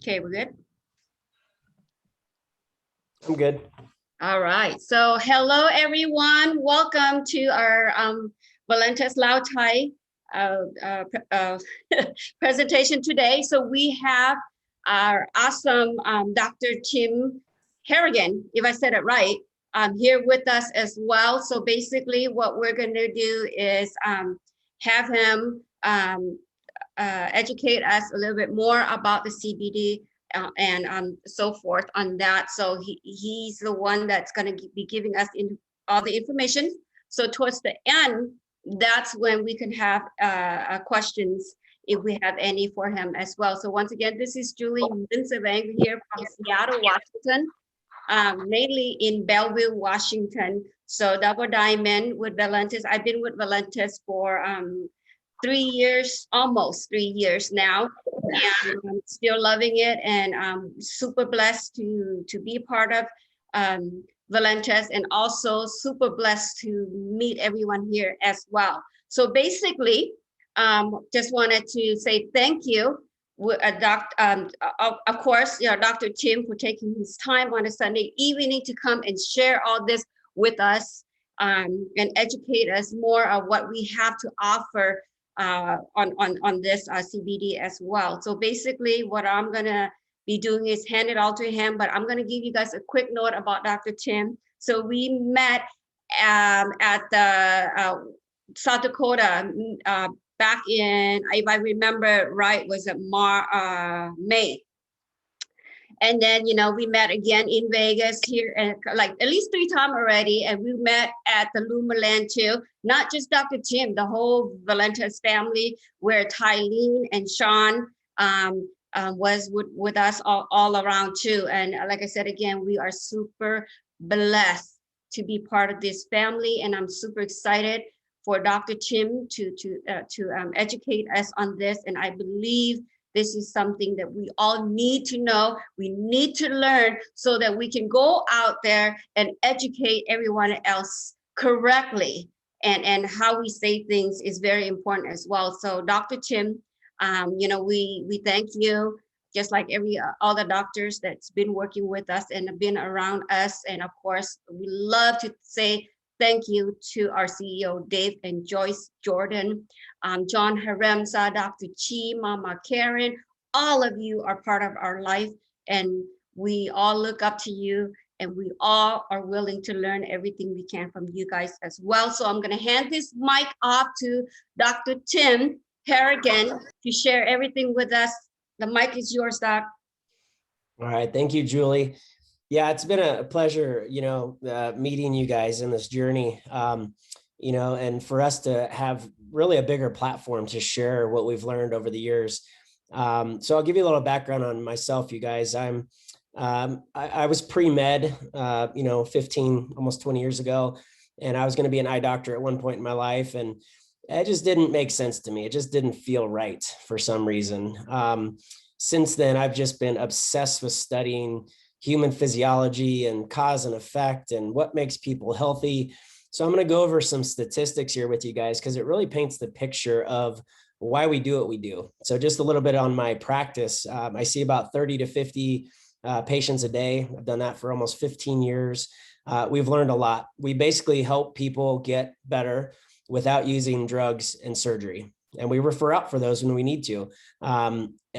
Okay, we're good. I'm good. All right. So hello, everyone. Welcome to our Valentes Lao Thai presentation today. So we have our awesome Dr. Tim Harrigan, if I said it right, here with us as well. So basically what we're going to do is have him educate us a little bit more about the CBD and so forth on that. So he's the one that's going to be giving us all the information. So towards the end, that's when we can have questions if we have any for him as well. So once again, this is Julie Vincevang here from Seattle, Washington, mainly in Bellevue, Washington. So Double Diamond with Valentes. I've been with Valentes for 3 years, almost 3 years now, and I'm still loving it, and I'm super blessed to be part of Valentes, and also super blessed to meet everyone here as well. So basically, just wanted to say thank you, of course, Dr. Tim, for taking his time on a Sunday evening to come and share all this with us and educate us more of what we have to offer on this CBD as well. So basically what I'm gonna be doing is hand it all to him, but I'm gonna give you guys a quick note about Dr. Tim. So we met at the South Dakota back in, if I remember right, was it May. And then, we met again in Vegas here, and like at least 3 times already. And we met at the Lumaland too. Not just Dr. Tim, the whole Valentes family, where Tylene and Sean was with us all around too. And like I said, again, we are super blessed to be part of this family. And I'm super excited for Dr. Tim to educate us on this. And I believe this is something that we all need to know. We need to learn so that we can go out there and educate everyone else correctly. And how we say things is very important as well. So Dr. Tim, we thank you, just like all the doctors that's been working with us and have been around us. And of course, we love to say thank you to our CEO, Dave and Joyce Jordan, John Haremsa, Dr. Chi, Mama Karen. All of you are part of our life, and we all look up to you, and we all are willing to learn everything we can from you guys as well. So I'm going to hand this mic off to Dr. Tim Harrigan to share everything with us. The mic is yours, Doc. All right. Thank you, Julie. Yeah, it's been a pleasure, meeting you guys in this journey, and for us to have really a bigger platform to share what we've learned over the years. So I'll give you a little background on myself, you guys. I was pre-med, 15, almost 20 years ago, and I was going to be an eye doctor at one point in my life, and it just didn't make sense to me. It just didn't feel right for some reason. Since then, I've just been obsessed with studying human physiology and cause and effect and what makes people healthy. So I'm going to go over some statistics here with you guys, because it really paints the picture of why we do what we do. So just a little bit on my practice. I see about 30 to 50 patients a day. I've done that for almost 15 years. We've learned a lot. We basically help people get better without using drugs and surgery. And we refer out for those when we need to.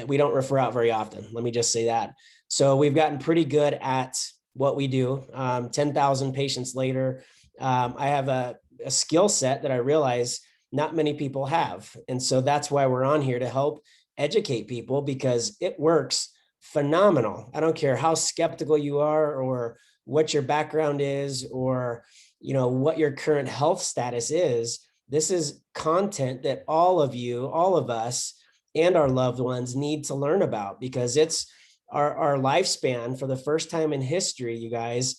We don't refer out very often. Let me just say that. So we've gotten pretty good at what we do. 10,000 patients later, I have a skill set that I realize not many people have. And so that's why we're on here, to help educate people, because it works phenomenal. I don't care how skeptical you are, or what your background is, or what your current health status is. This is content that all of you, all of us, and our loved ones need to learn about, because it's our lifespan for the first time in history, you guys,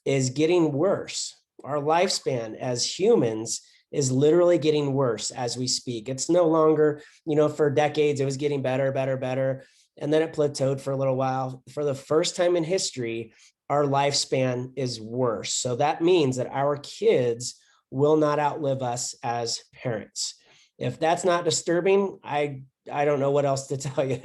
is getting worse. Our lifespan as humans is literally getting worse as we speak. It's no longer, for decades, it was getting better, better. And then it plateaued for a little while. For the first time in history, our lifespan is worse. So that means that our kids will not outlive us as parents. If that's not disturbing, I I don't know what else to tell you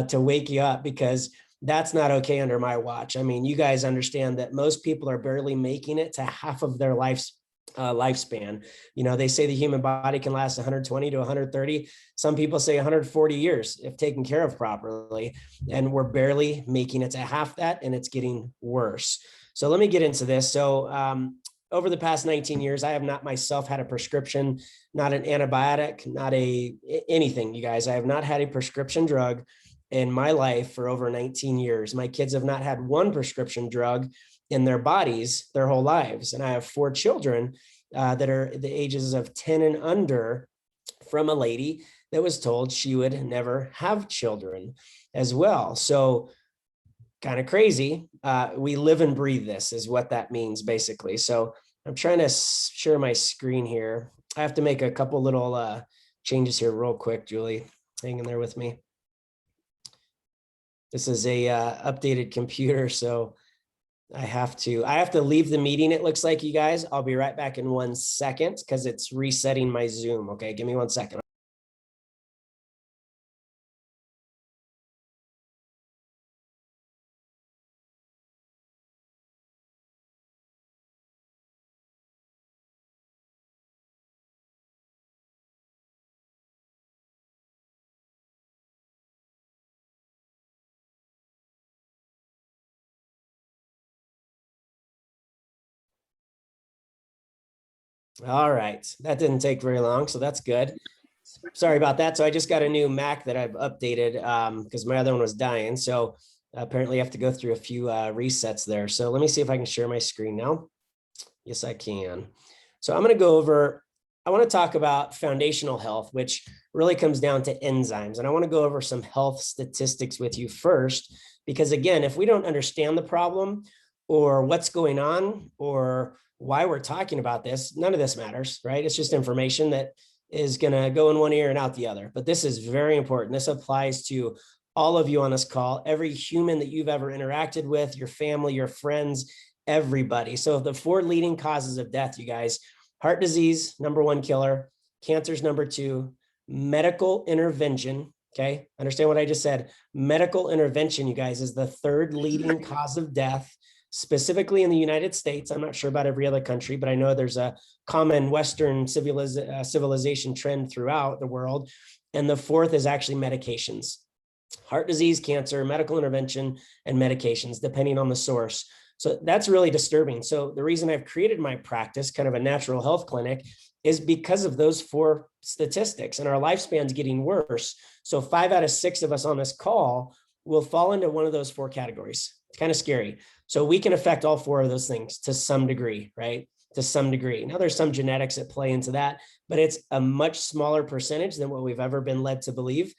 to wake you up, because that's not okay under my watch. I mean, you guys understand that most people are barely making it to half of their lifespan. You know, they say the human body can last 120 to 130. Some people say 140 years if taken care of properly. And we're barely making it to half that, and it's getting worse. So let me get into this. So over the past 19 years, I have not myself had a prescription, not an antibiotic, not anything, you guys. I have not had a prescription drug in my life for over 19 years. My kids have not had one prescription drug in their bodies their whole lives. And I have 4 children that are the ages of 10 and under, from a lady that was told she would never have children as well. So kind of crazy. We live and breathe this is what that means, basically. So I'm trying to share my screen here. I have to make a couple little changes here real quick, Julie. Hang in there with me. This is a updated computer, so I have to leave the meeting, it looks like, you guys. I'll be right back in 1 second because it's resetting my Zoom. Okay, give me 1 second. All right, that didn't take very long, so that's good. Sorry about that. So I just got a new Mac that I've updated because my other one was dying. So apparently I have to go through a few resets there. So let me see if I can share my screen now. Yes, I can. So I'm going to go over, I want to talk about foundational health, which really comes down to enzymes. And I want to go over some health statistics with you first, because again, if we don't understand the problem or what's going on or why we're talking about this, none of this matters, right? It's just information that is going to go in one ear and out the other. But this is very important. This applies to all of you on this call, every human that you've ever interacted with, your family, your friends, everybody. So the 4 leading causes of death, you guys: heart disease, #1 killer; cancer's #2; medical intervention. Okay, understand what I just said. Medical intervention, you guys, is the 3rd leading cause of death, specifically in the United States. I'm not sure about every other country, but I know there's a common Western civilization trend throughout the world. And the 4th is actually medications: heart disease, cancer, medical intervention, and medications, depending on the source. So that's really disturbing. So the reason I've created my practice, kind of a natural health clinic, is because of those 4 statistics, and our lifespan's getting worse. So 5 out of 6 of us on this call will fall into one of those 4 categories. It's kind of scary. So we can affect all 4 of those things to some degree, right? To some degree. Now there's some genetics that play into that, but it's a much smaller percentage than what we've ever been led to believe.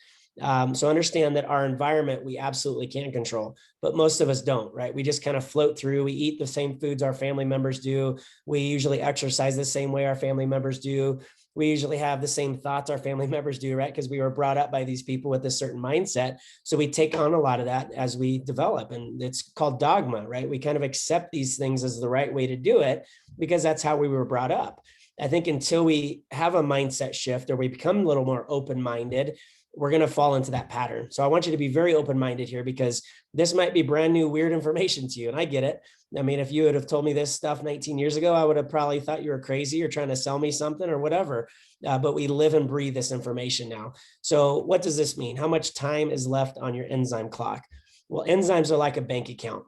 So understand that our environment, we absolutely can control, but most of us don't, right? We just kind of float through. We eat the same foods our family members do. We usually exercise the same way our family members do. We usually have the same thoughts our family members do, right? Because we were brought up by these people with a certain mindset. So we take on a lot of that as we develop, and it's called dogma, right? We kind of accept these things as the right way to do it because that's how we were brought up. I think until we have a mindset shift or we become a little more open-minded, we're going to fall into that pattern. So I want you to be very open-minded here, because this might be brand new, weird information to you. And I get it. I mean, if you would have told me this stuff 19 years ago, I would have probably thought you were crazy or trying to sell me something or whatever. But we live and breathe this information now. So what does this mean? How much time is left on your enzyme clock? Well, enzymes are like a bank account.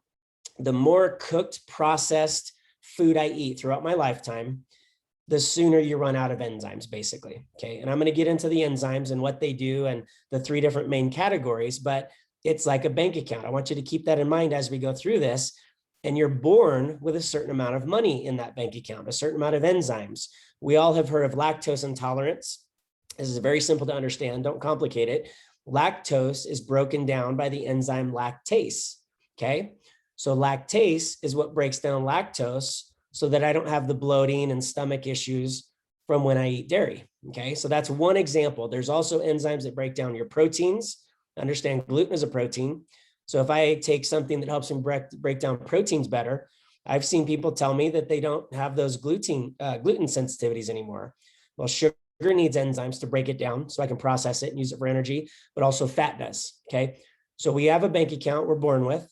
The more cooked, processed food I eat throughout my lifetime, the sooner you run out of enzymes, basically. Okay. And I'm going to get into the enzymes and what they do and the 3 different main categories, but it's like a bank account. I want you to keep that in mind as we go through this. And you're born with a certain amount of money in that bank account, a certain amount of enzymes. We all have heard of lactose intolerance. This is very simple to understand. Don't complicate it. Lactose is broken down by the enzyme lactase. Okay. So lactase is what breaks down lactose so that I don't have the bloating and stomach issues from when I eat dairy. Okay, so that's one example. There's also enzymes that break down your proteins. Understand gluten is a protein. So if I take something that helps me break down proteins better, I've seen people tell me that they don't have those gluten sensitivities anymore. Well, sugar needs enzymes to break it down so I can process it and use it for energy, but also fat does. Okay. So we have a bank account we're born with.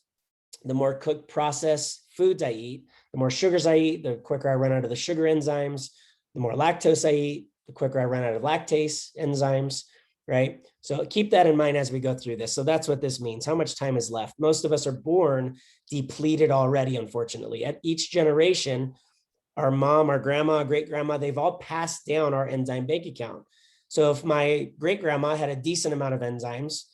The more cooked processed foods I eat, the more sugars I eat, the quicker I run out of the sugar enzymes. The more lactose I eat, the quicker I run out of lactase enzymes, right? So keep that in mind as we go through this. So that's what this means. How much time is left? Most of us are born depleted already, unfortunately. At each generation, our mom, our grandma, great grandma, they've all passed down our enzyme bank account. So if my great grandma had a decent amount of enzymes,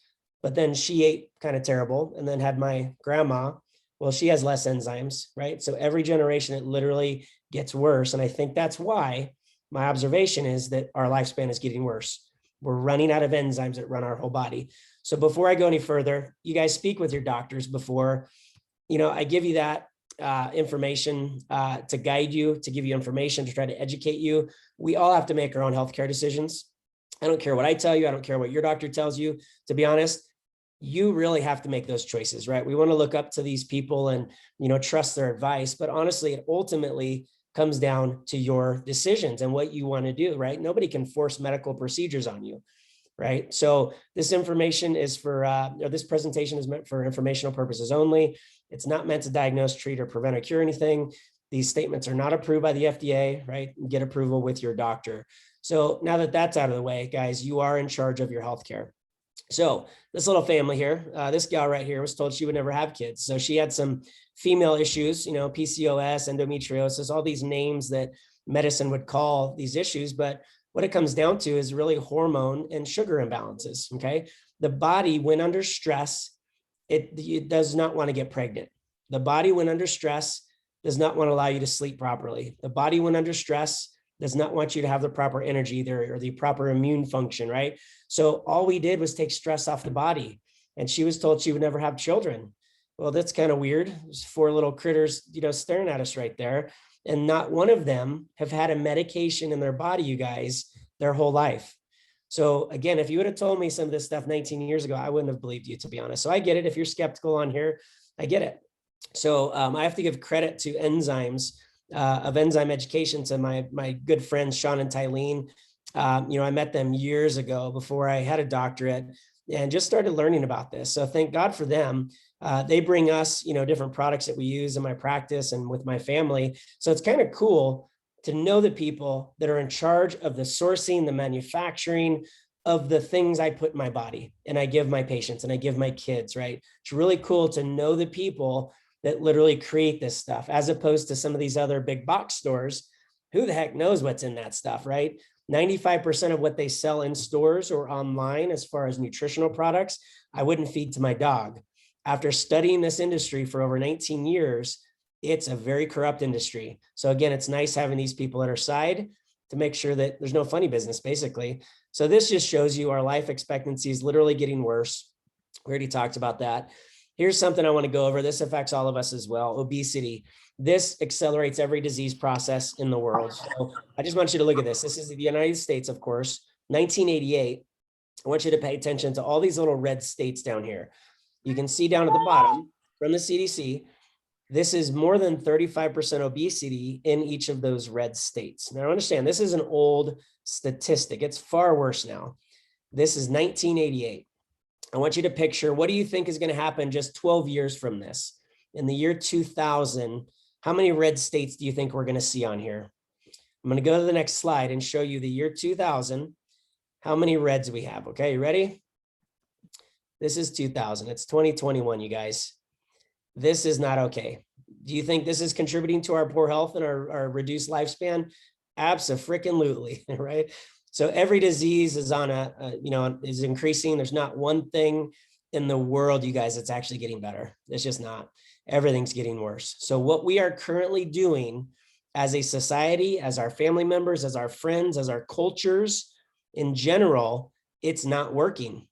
but then she ate kind of terrible, and then had my grandma, well, she has less enzymes, right? So every generation, it literally gets worse. And I think that's why my observation is that our lifespan is getting worse. We're running out of enzymes that run our whole body. So before I go any further, you guys speak with your doctors before, I give you that information to guide you, to give you information, to try to educate you. We all have to make our own healthcare decisions. I don't care what I tell you. I don't care what your doctor tells you. To be honest, you really have to make those choices, right? We want to look up to these people and, trust their advice. But honestly, it ultimately comes down to your decisions and what you want to do, right? Nobody can force medical procedures on you, right? So this information is this presentation is meant for informational purposes only. It's not meant to diagnose, treat, or prevent or cure anything. These statements are not approved by the FDA, right? Get approval with your doctor. So now that that's out of the way, guys, you are in charge of your healthcare. So this little family here, this gal right here was told she would never have kids. So she had some female issues, PCOS, endometriosis, all these names that medicine would call these issues. But what it comes down to is really hormone and sugar imbalances. Okay. The body, when under stress, it does not want to get pregnant. The body, when under stress, does not want to allow you to sleep properly. The body, when under stress, does not want you to have the proper energy there or the proper immune function, right? So all we did was take stress off the body. And she was told she would never have children. Well, that's kind of weird. There's 4 little critters, staring at us right there. And not one of them have had a medication in their body, you guys, their whole life. So again, if you would have told me some of this stuff 19 years ago, I wouldn't have believed you, to be honest. So I get it. If you're skeptical on here, I get it. So I have to give credit to enzymes, of enzyme education, to my good friends, Sean and Tylene. I met them years ago before I had a doctorate and just started learning about this. So thank God for them. They bring us, different products that we use in my practice and with my family. So it's kind of cool to know the people that are in charge of the sourcing, the manufacturing of the things I put in my body and I give my patients and I give my kids, right? It's really cool to know the people that literally create this stuff, as opposed to some of these other big box stores. Who the heck knows what's in that stuff, right? 95% of what they sell in stores or online, as far as nutritional products, I wouldn't feed to my dog. After studying this industry for over 19 years, it's a very corrupt industry. So again, it's nice having these people at our side to make sure that there's no funny business, basically. So this just shows you our life expectancy is literally getting worse. We already talked about that. Here's something I want to go over. This affects all of us as well. Obesity. This accelerates every disease process in the world. So I just want you to look at this. This is the United States, of course, 1988. I want you to pay attention to all these little red states down here. You can see down at the bottom from the CDC, this is more than 35% obesity in each of those red states. Now understand, this is an old statistic. It's far worse now. This is 1988. I want you to picture, what do you think is going to happen just 12 years from this? In the year 2000, how many red states do you think we're going to see on here? I'm going to go to the next slide and show you the year 2000, how many reds we have. Okay, you ready? This is 2000. It's 2021, you guys. This is not okay. Do you think this is contributing to our poor health and our reduced lifespan? Abso-freaking-lutely, right? So every disease is on is increasing. There's not one thing in the world, you guys, that's actually getting better. It's just not. Everything's getting worse. So what we are currently doing as a society, as our family members, as our friends, as our cultures in general, it's not working.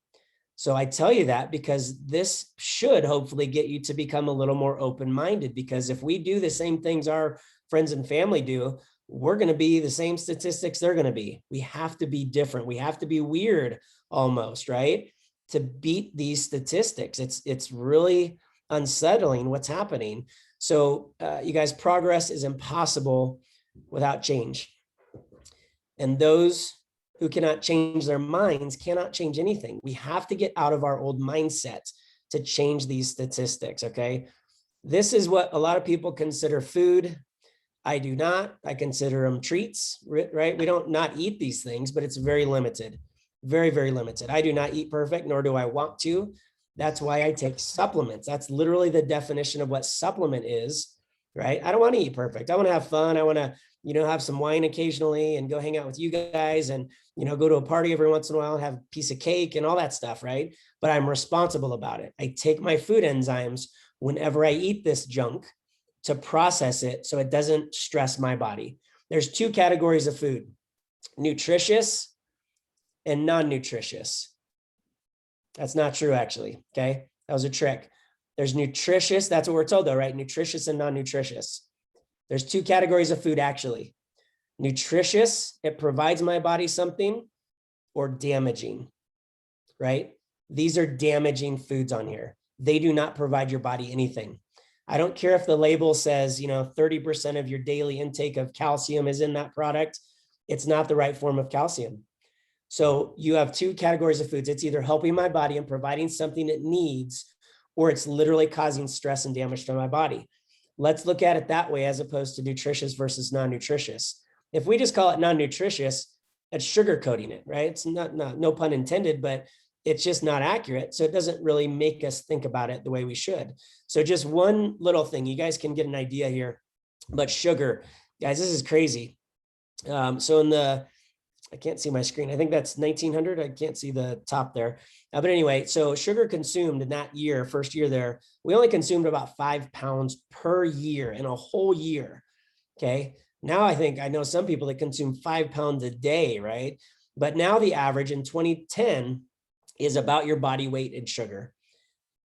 So I tell you that because this should hopefully get you to become a little more open-minded, because if we do the same things our friends and family do, we're going to be the same statistics they're going to be. We have to be different. We have to be weird almost, right? To beat these statistics. It's really unsettling what's happening. So you guys, progress is impossible without change. And those who cannot change their minds cannot change anything. We have to get out of our old mindset to change these statistics, okay? This is what a lot of people consider food. I do not. I consider them treats, right? We don't not eat these things, but it's very limited, very, very limited. I do not eat perfect, nor do I want to. That's why I take supplements. That's literally the definition of what supplement is, right? I don't want to eat perfect. I want to have fun. I want to, have some wine occasionally and go hang out with you guys and, go to a party every once in a while and have a piece of cake and all that stuff, right? But I'm responsible about it. I take my food enzymes whenever I eat this junk to process it so it doesn't stress my body. There's two categories of food: nutritious and non-nutritious. That's not true, actually. Okay. That was a trick. There's nutritious. That's what we're told, though, right? Nutritious and non-nutritious. There's two categories of food, actually. Nutritious, it provides my body something, or damaging, right? These are damaging foods on here. They do not provide your body anything. I don't care if the label says, 30% of your daily intake of calcium is in that product. It's not the right form of calcium. So you have two categories of foods. It's either helping my body and providing something it needs, or it's literally causing stress and damage to my body. Let's look at it that way, as opposed to nutritious versus non-nutritious. If we just call it non-nutritious, it's sugarcoating it, right? It's not, no pun intended, but it's just not accurate. So it doesn't really make us think about it the way we should. So just one little thing, you guys can get an idea here, but sugar, guys, this is crazy. So in the, I can't see my screen. I think that's 1900. I can't see the top there. But anyway, so sugar consumed in that year, first year there, we only consumed about 5 pounds per year in a whole year. Okay. Now I know some people that consume 5 pounds a day, right? But now the average in 2010 is about your body weight in sugar.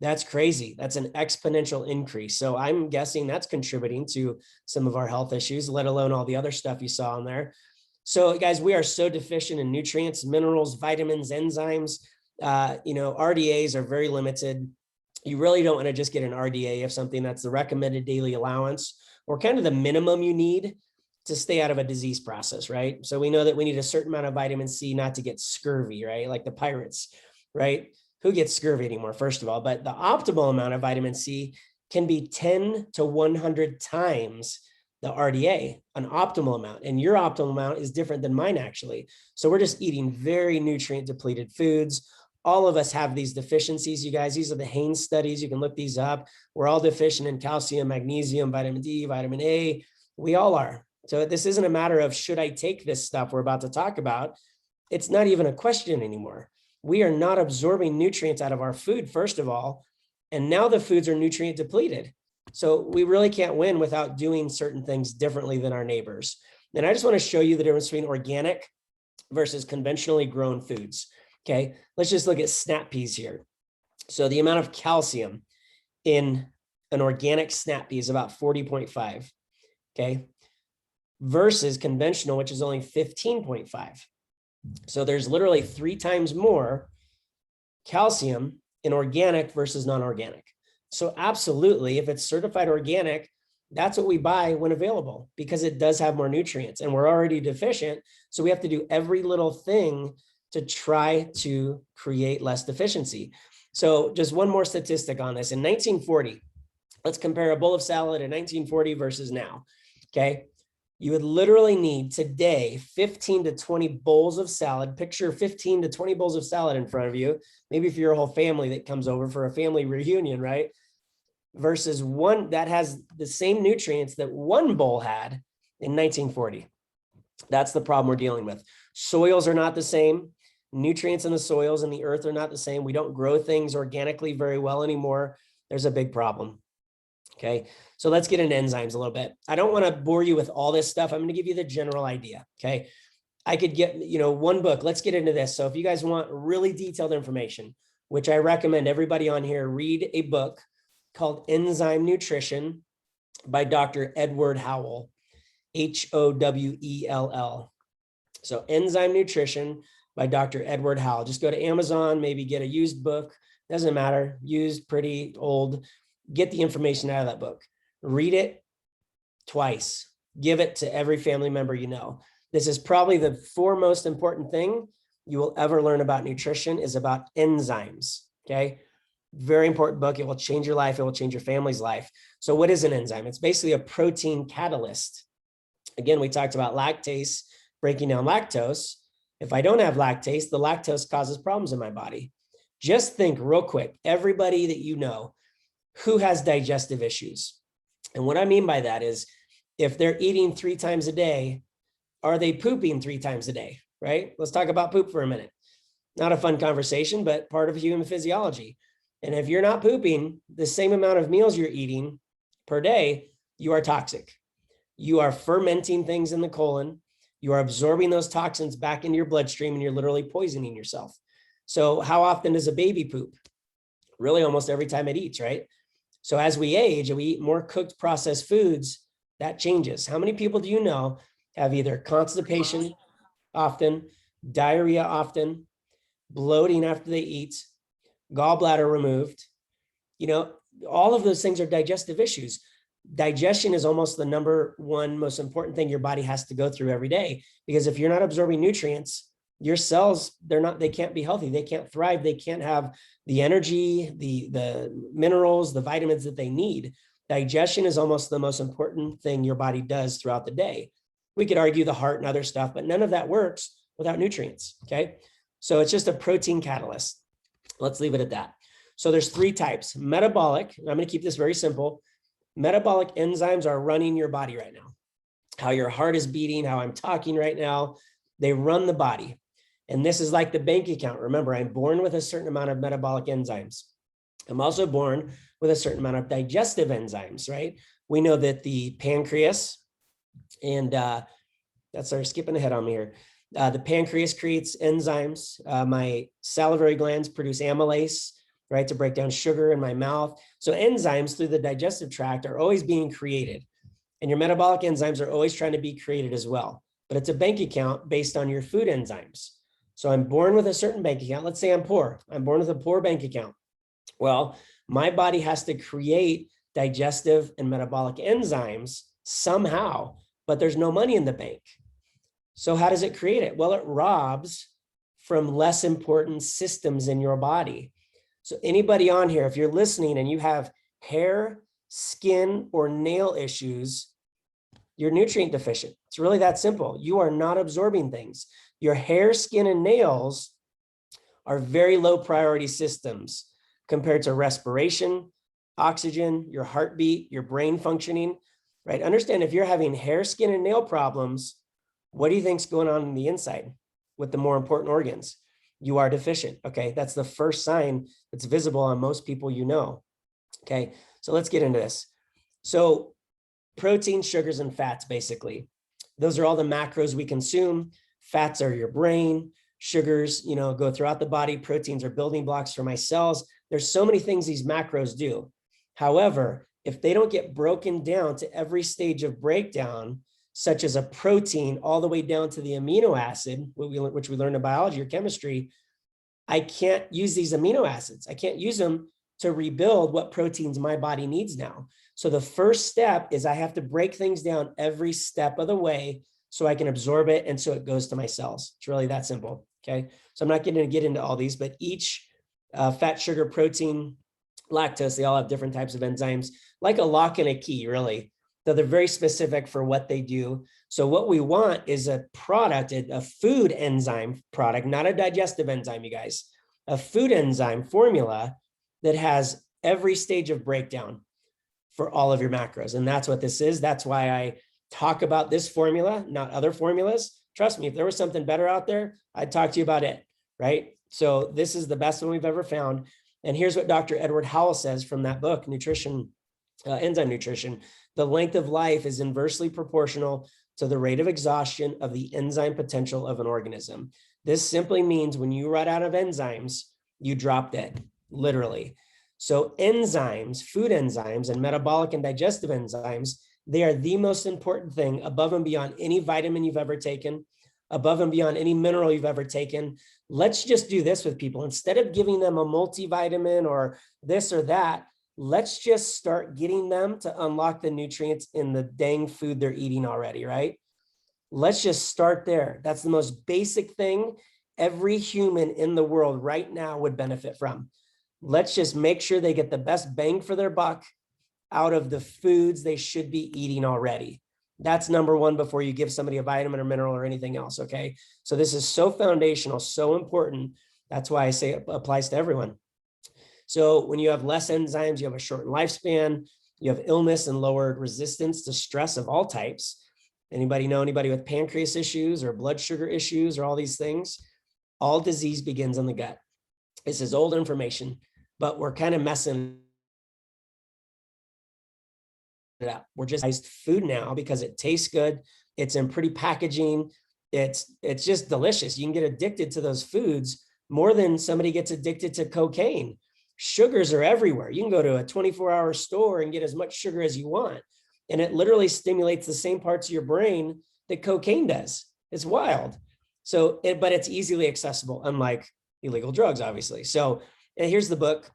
That's crazy. That's an exponential increase. So I'm guessing that's contributing to some of our health issues, let alone all the other stuff you saw in there. So guys, we are so deficient in nutrients, minerals, vitamins, enzymes. RDAs are very limited. You really don't want to just get an RDA of something that's the recommended daily allowance, or kind of the minimum you need to stay out of a disease process, right? So we know that we need a certain amount of vitamin C not to get scurvy, right? Like the pirates, right? Who gets scurvy anymore, first of all? But the optimal amount of vitamin C can be 10 to 100 times the RDA, an optimal amount. And your optimal amount is different than mine, actually. So we're just eating very nutrient depleted foods. All of us have these deficiencies, you guys. These are the Haynes studies. You can look these up. We're all deficient in calcium, magnesium, vitamin D, vitamin A. We all are. So this isn't a matter of, should I take this stuff we're about to talk about? It's not even a question anymore. We are not absorbing nutrients out of our food, first of all. And now the foods are nutrient depleted. So we really can't win without doing certain things differently than our neighbors. And I just want to show you the difference between organic versus conventionally grown foods. Okay, let's just look at snap peas here. So the amount of calcium in an organic snap pea is about 40.5. Okay, versus conventional, which is only 15.5. So there's literally 3 times more calcium in organic versus non-organic. So absolutely, if it's certified organic, that's what we buy when available, because it does have more nutrients and we're already deficient. So we have to do every little thing to try to create less deficiency. So just one more statistic on this. In 1940, let's compare a bowl of salad in 1940 versus now. Okay. You would literally need today 15 to 20 bowls of salad. Picture 15 to 20 bowls of salad in front of you. Maybe if you're a whole family that comes over for a family reunion, right? Versus one that has the same nutrients that one bowl had in 1940. That's the problem we're dealing with. Soils are not the same. Nutrients in the soils and the earth are not the same. We don't grow things organically very well anymore. There's a big problem. Okay, so let's get into enzymes a little bit. I don't want to bore you with all this stuff. I'm going to give you the general idea. Okay, I could get, one book. Let's get into this. So if you guys want really detailed information, which I recommend everybody on here read a book called Enzyme Nutrition by Dr. Edward Howell, Howell. So Enzyme Nutrition by Dr. Edward Howell. Just go to Amazon, maybe get a used book. Doesn't matter. Used, pretty, old. Get the information out of that book. Read it twice. Give it to every family member you know. This is probably the foremost important thing you will ever learn about nutrition, is about enzymes, okay? Very important book. It will change your life. It will change your family's life. So what is an enzyme? It's basically a protein catalyst. Again, we talked about lactase, breaking down lactose. If I don't have lactase, the lactose causes problems in my body. Just think real quick, everybody that you know who has digestive issues. And what I mean by that is if they're eating 3 times a day, are they pooping 3 times a day, right? Let's talk about poop for a minute. Not a fun conversation, but part of human physiology. And if you're not pooping the same amount of meals you're eating per day, you are toxic. You are fermenting things in the colon. You are absorbing those toxins back into your bloodstream, and you're literally poisoning yourself. So how often does a baby poop? Really almost every time it eats, right? So as we age and we eat more cooked processed foods, that changes. How many people do you know have either constipation often, diarrhea often, bloating after they eat, gallbladder removed? You know, all of those things are digestive issues. Digestion is almost the number one most important thing your body has to go through every day, because if you're not absorbing nutrients, your cells, they can't be healthy. They can't thrive. They can't have the energy, the minerals, the vitamins that they need. Digestion is almost the most important thing your body does throughout the day. We could argue the heart and other stuff, but none of that works without nutrients, okay? So it's just a protein catalyst. Let's leave it at that. So there's 3 types. Metabolic, I'm going to keep this very simple. Metabolic enzymes are running your body right now. How your heart is beating, how I'm talking right now, they run the body. And this is like the bank account. Remember, I'm born with a certain amount of metabolic enzymes. I'm also born with a certain amount of digestive enzymes, right? We know that the pancreas, and that's our skipping ahead on me here. The pancreas creates enzymes. My salivary glands produce amylase, right, to break down sugar in my mouth. So enzymes through the digestive tract are always being created. And your metabolic enzymes are always trying to be created as well. But it's a bank account based on your food enzymes. So I'm born with a certain bank account. Let's say I'm poor. I'm born with a poor bank account. Well, my body has to create digestive and metabolic enzymes somehow, but there's no money in the bank. So how does it create it? Well, it robs from less important systems in your body. So anybody on here, if you're listening and you have hair, skin, or nail issues, you're nutrient deficient. It's really that simple. You are not absorbing things. Your hair, skin, and nails are very low priority systems compared to respiration, oxygen, your heartbeat, your brain functioning, right? Understand, if you're having hair, skin, and nail problems, what do you think's going on the inside with the more important organs? You are deficient, okay? That's the first sign that's visible on most people you know, okay? So let's get into this. So protein, sugars, and fats, basically. Those are all the macros we consume. Fats are your brain. Sugars, go throughout the body. Proteins are building blocks for my cells. There's so many things these macros do. However, if they don't get broken down to every stage of breakdown, such as a protein all the way down to the amino acid, which we learned in biology or chemistry, I can't use these amino acids. I can't use them to rebuild what proteins my body needs now. So the first step is I have to break things down every step of the way so I can absorb it and so it goes to my cells. It's really that simple, okay? So I'm not going to get into all these, but each fat, sugar, protein, lactose, they all have different types of enzymes, like a lock and a key, really. So they're very specific for what they do. So what we want is a product, a food enzyme product, not a digestive enzyme, you guys, a food enzyme formula that has every stage of breakdown for all of your macros. And that's what this is. That's why I talk about this formula, not other formulas. Trust me, if there was something better out there, I'd talk to you about it, right? So this is the best one we've ever found. And here's what Dr. Edward Howell says from that book, Nutrition, Enzyme Nutrition. The length of life is inversely proportional to the rate of exhaustion of the enzyme potential of an organism. This simply means when you run out of enzymes, you drop dead, literally. So enzymes, food enzymes, and metabolic and digestive enzymes, they are the most important thing above and beyond any vitamin you've ever taken, above and beyond any mineral you've ever taken. Let's just do this with people. Instead of giving them a multivitamin or this or that, let's just start getting them to unlock the nutrients in the dang food they're eating already, right? Let's just start there. That's the most basic thing every human in the world right now would benefit from. Let's just make sure they get the best bang for their buck out of the foods they should be eating already. That's number one before you give somebody a vitamin or mineral or anything else, okay? So this is so foundational, so important. That's why I say it applies to everyone. So when you have less enzymes, you have a shortened lifespan, you have illness and lowered resistance to stress of all types. Anybody know anybody with pancreas issues or blood sugar issues or all these things? All disease begins in the gut. This is old information, but we're kind of messing it up. We're just food now because it tastes good. It's in pretty packaging. It's just delicious. You can get addicted to those foods more than somebody gets addicted to cocaine. Sugars are everywhere. You can go to a 24-hour store and get as much sugar as you want. And it literally stimulates the same parts of your brain that cocaine does. It's wild. So, but it's easily accessible, unlike illegal drugs, obviously. So here's the book.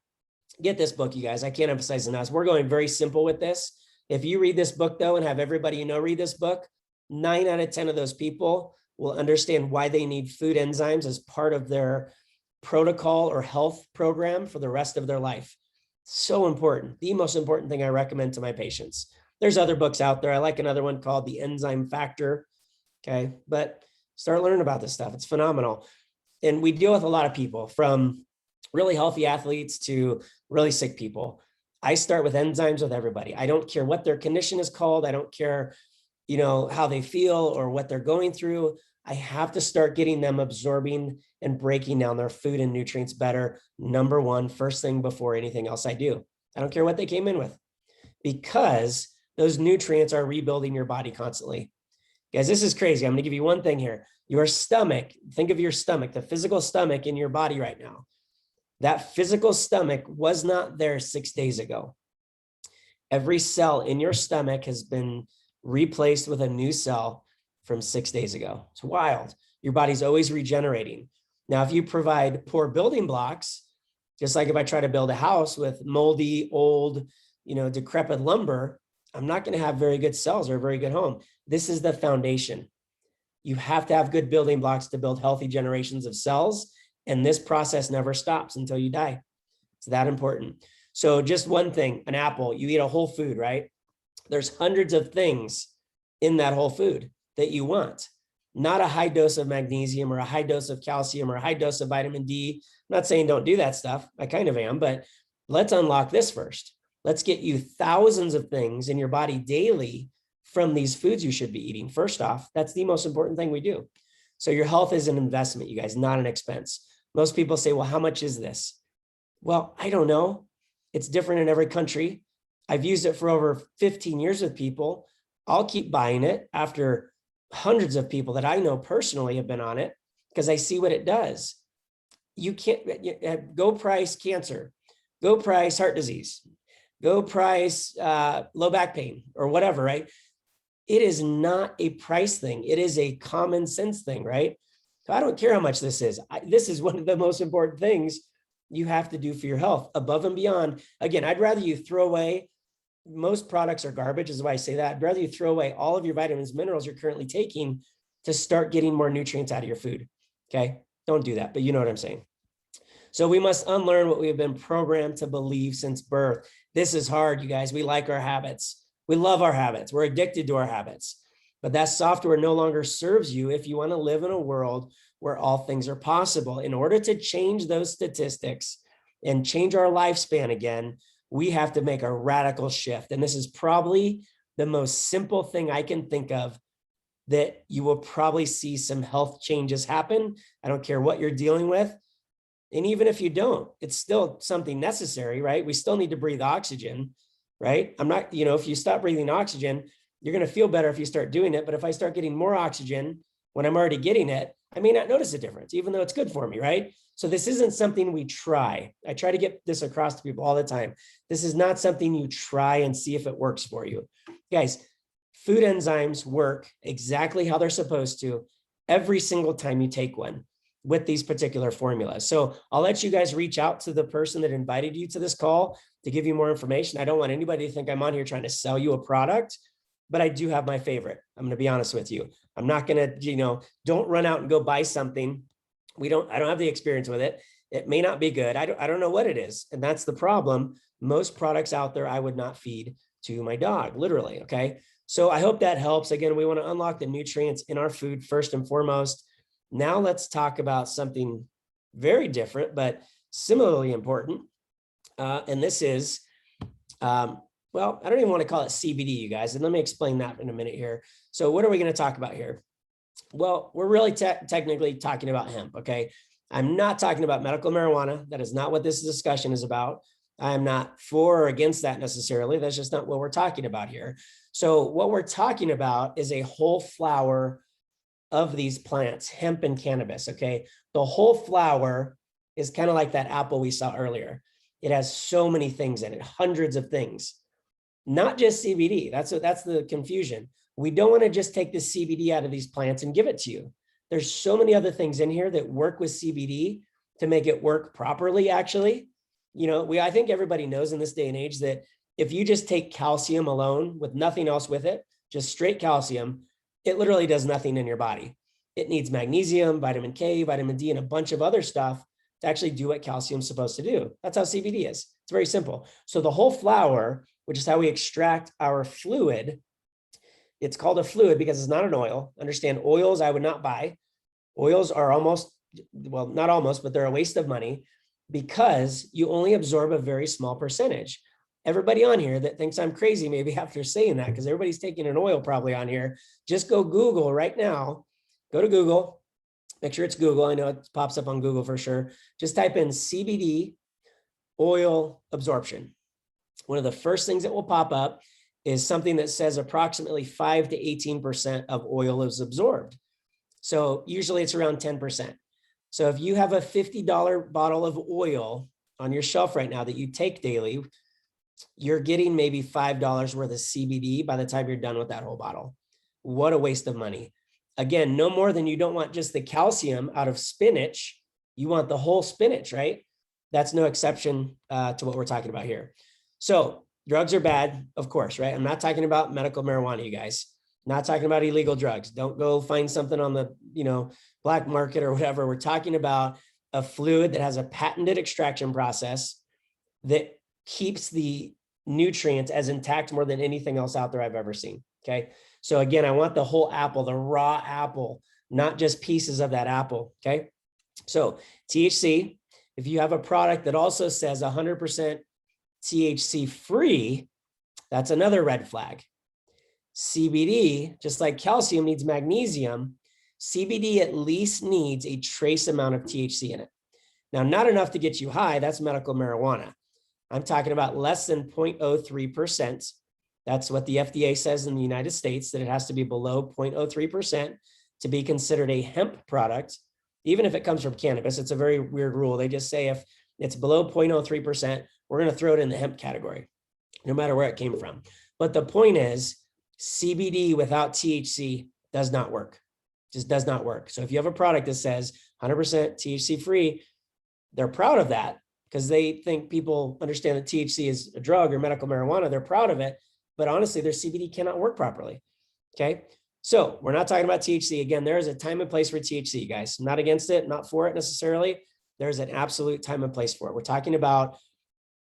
Get this book, you guys. I can't emphasize enough. We're going very simple with this. If you read this book, though, and have everybody you know read this book, 9 out of 10 of those people will understand why they need food enzymes as part of their protocol or health program for the rest of their life. So important. The most important thing I recommend to my patients. There's other books out there. I like another one called The Enzyme Factor. Okay, but start learning about this stuff. It's phenomenal. And we deal with a lot of people, from really healthy athletes to really sick people. I start with enzymes with everybody. I don't care what their condition is called. I don't care, how they feel or what they're going through. I have to start getting them absorbing and breaking down their food and nutrients better. Number one, first thing before anything else I do. I don't care what they came in with, because those nutrients are rebuilding your body constantly. Guys, this is crazy. I'm going to give you one thing here. Your stomach, think of your stomach, the physical stomach in your body right now. That physical stomach was not there 6 days ago. Every cell in your stomach has been replaced with a new cell from 6 days ago. It's wild. Your body's always regenerating. Now, if you provide poor building blocks, just like if I try to build a house with moldy, old, decrepit lumber, I'm not going to have very good cells or a very good home. This is the foundation. You have to have good building blocks to build healthy generations of cells. And this process never stops until you die. It's that important. So just one thing, an apple, you eat a whole food, right? There's hundreds of things in that whole food that you want. Not a high dose of magnesium or a high dose of calcium or a high dose of vitamin D. I'm not saying don't do that stuff. I kind of am, but let's unlock this first. Let's get you thousands of things in your body daily from these foods you should be eating. First off, that's the most important thing we do. So your health is an investment, you guys, not an expense. Most people say, well, how much is this? Well, I don't know. It's different in every country. I've used it for over 15 years with people. I'll keep buying it after hundreds of people that I know personally have been on it, because I see what it does. You can't go price cancer, go price heart disease, go price low back pain or whatever, right? It is not a price thing. It is a common sense thing, right? So I don't care how much this is. This is one of the most important things you have to do for your health, above and beyond. Again, I'd rather you throw away, most products are garbage, is why I say that. I'd rather you throw away all of your vitamins, minerals you're currently taking to start getting more nutrients out of your food. Okay, don't do that, but you know what I'm saying. So we must unlearn what we have been programmed to believe since birth. This is hard, you guys. We like our habits. We love our habits. We're addicted to our habits. But that software no longer serves you if you want to live in a world where all things are possible. In order to change those statistics and change our lifespan again, we have to make a radical shift. And this is probably the most simple thing I can think of that you will probably see some health changes happen. I don't care what you're dealing with. And even if you don't, it's still something necessary, right? We still need to breathe oxygen, right? I'm not, if you stop breathing oxygen, you're going to feel better if you start doing it. But if I start getting more oxygen when I'm already getting it, I may not notice a difference, even though it's good for me, right? So this isn't something we try. I try to get this across to people all the time. This is not something you try and see if it works for you. Guys, food enzymes work exactly how they're supposed to every single time you take one with these particular formulas. So I'll let you guys reach out to the person that invited you to this call to give you more information. I don't want anybody to think I'm on here trying to sell you a product. but I do have my favorite. I'm going to be honest with you. I'm not going to, don't run out and go buy something. I don't have the experience with it. It may not be good. I don't know what it is. And that's the problem. Most products out there, I would not feed to my dog, literally. Okay. So I hope that helps. Again, we want to unlock the nutrients in our food first and foremost. Now let's talk about something very different, but similarly important. And this is, well, I don't even want to call it CBD, you guys. And let me explain that in a minute here. So what are we going to talk about here? Well, we're really technically talking about hemp, okay? I'm not talking about medical marijuana. That is not what this discussion is about. I'm not for or against that necessarily. That's just not what we're talking about here. So what we're talking about is a whole flower of these plants, hemp and cannabis, okay? The whole flower is kind of like that apple we saw earlier. It has so many things in it, hundreds of things, not just CBD. That's the confusion. We don't want to just take the CBD out of these plants and give it to you. There's so many other things in here that work with CBD to make it work properly, actually. I think everybody knows in this day and age that if you just take calcium alone with nothing else with it, just straight calcium, it literally does nothing in your body. It needs magnesium, vitamin K, vitamin D, and a bunch of other stuff to actually do what calcium's supposed to do. That's how CBD is. It's very simple. So the whole flower, which is how we extract our fluid, it's called a fluid because it's not an oil. Understand, oils I would not buy. Oils are not almost, but they're a waste of money because you only absorb a very small percentage. Everybody on here that thinks I'm crazy, maybe after saying that, because everybody's taking an oil probably on here, just go Google right now. Go to Google, make sure it's Google. I know it pops up on Google for sure. Just type in CBD oil absorption. One of the first things that will pop up is something that says approximately 5 to 18% of oil is absorbed. So usually it's around 10%. So if you have a $50 bottle of oil on your shelf right now that you take daily, you're getting maybe $5 worth of CBD by the time you're done with that whole bottle. What a waste of money. Again, no more than you don't want just the calcium out of spinach. You want the whole spinach, right? That's no exception to what we're talking about here. So drugs are bad, of course, right? I'm not talking about medical marijuana, you guys. Not talking about illegal drugs. Don't go find something on the, black market or whatever. We're talking about a fluid that has a patented extraction process that keeps the nutrients as intact more than anything else out there I've ever seen. Okay. So again, I want the whole apple, the raw apple, not just pieces of that apple. Okay. So THC, if you have a product that also says 100% THC free, that's another red flag. CBD, just like calcium needs magnesium, CBD at least needs a trace amount of THC in it. Now, not enough to get you high, that's medical marijuana. I'm talking about less than 0.03%. That's what the FDA says in the United States, that it has to be below 0.03% to be considered a hemp product, even if it comes from cannabis. It's a very weird rule. They just say if it's below 0.03%, we're going to throw it in the hemp category, no matter where it came from. But the point is, CBD without THC does not work. Just does not work. So if you have a product that says 100% THC free, they're proud of that because they think people understand that THC is a drug or medical marijuana. They're proud of it, but honestly, their CBD cannot work properly. Okay. So we're not talking about THC. Again, there is a time and place for THC, guys. I'm not against it, not for it necessarily. There's an absolute time and place for it. We're talking about,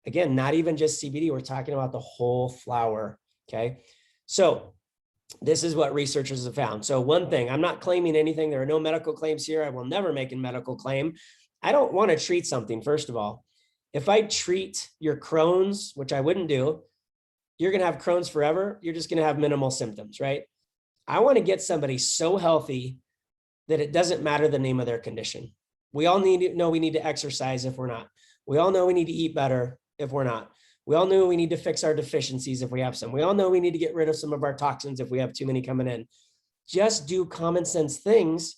again, not even just CBD. We're talking about the whole flower. Okay. So this is what researchers have found. So one thing, I'm not claiming anything. There are no medical claims here. I will never make a medical claim. I don't want to treat something, first of all. If I treat your Crohn's, which I wouldn't do, you're going to have Crohn's forever. You're just going to have minimal symptoms, right? I want to get somebody so healthy that it doesn't matter the name of their condition. We all need to know we need to exercise if we're not. We all know we need to eat better if we're not. We all know we need to fix our deficiencies if we have some. We all know we need to get rid of some of our toxins if we have too many coming in. Just do common sense things,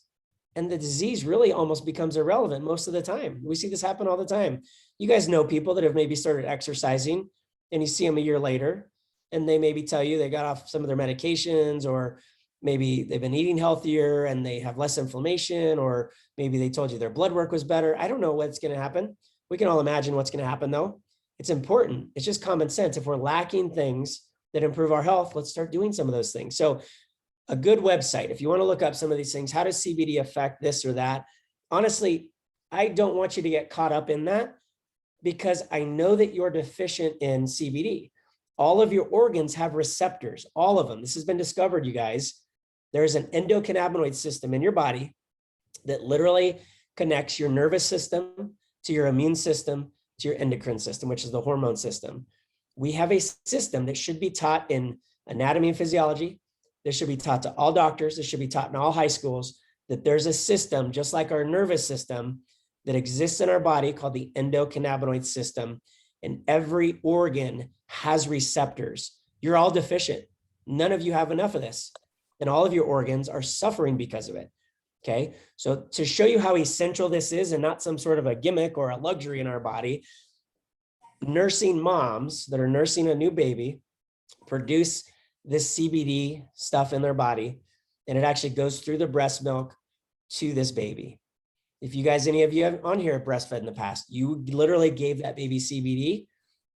and the disease really almost becomes irrelevant most of the time. We see this happen all the time. You guys know people that have maybe started exercising, and you see them a year later, and they maybe tell you they got off some of their medications, or maybe they've been eating healthier and they have less inflammation, or maybe they told you their blood work was better. I don't know what's going to happen. We can all imagine what's going to happen though. It's important. It's just common sense. If we're lacking things that improve our health, let's start doing some of those things. So a good website, if you want to look up some of these things, how does CBD affect this or that? Honestly, I don't want you to get caught up in that because I know that you're deficient in CBD. All of your organs have receptors, all of them. This has been discovered, you guys. There's an endocannabinoid system in your body that literally connects your nervous system to your immune system to your endocrine system, which is the hormone system. We have a system that should be taught in anatomy and physiology. This should be taught to all doctors. This should be taught in all high schools, that there's a system just like our nervous system that exists in our body called the endocannabinoid system. And every organ has receptors. You're all deficient. None of you have enough of this. And all of your organs are suffering because of it. Okay. So to show you how essential this is and not some sort of a gimmick or a luxury in our body, nursing moms that are nursing a new baby produce this CBD stuff in their body, and it actually goes through the breast milk to this baby. If you guys, any of you on here have breastfed in the past, you literally gave that baby CBD,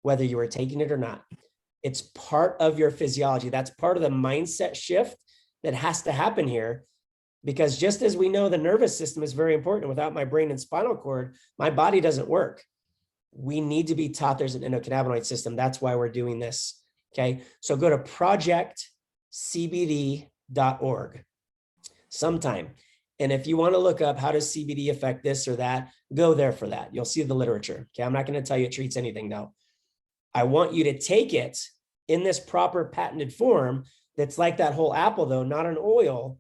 whether you were taking it or not. It's part of your physiology. That's part of the mindset shift that has to happen here. Because just as we know the nervous system is very important, without my brain and spinal cord, my body doesn't work. We need to be taught there's an endocannabinoid system. That's why we're doing this. Okay. So go to projectcbd.org sometime. And if you want to look up how does CBD affect this or that, go there for that. You'll see the literature. Okay. I'm not going to tell you it treats anything now. I want you to take it in this proper patented form that's like that whole apple, though, not an oil,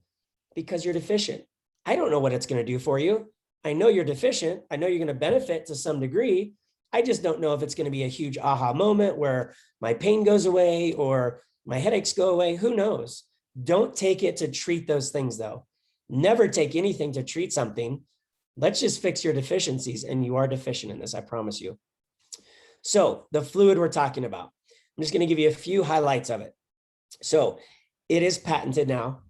because you're deficient. I don't know what it's going to do for you. I know you're deficient. I know you're going to benefit to some degree. I just don't know if it's going to be a huge aha moment where my pain goes away or my headaches go away. Who knows? Don't take it to treat those things, though. Never take anything to treat something. Let's just fix your deficiencies. And you are deficient in this, I promise you. So the fluid we're talking about, I'm just going to give you a few highlights of it. So it is patented now.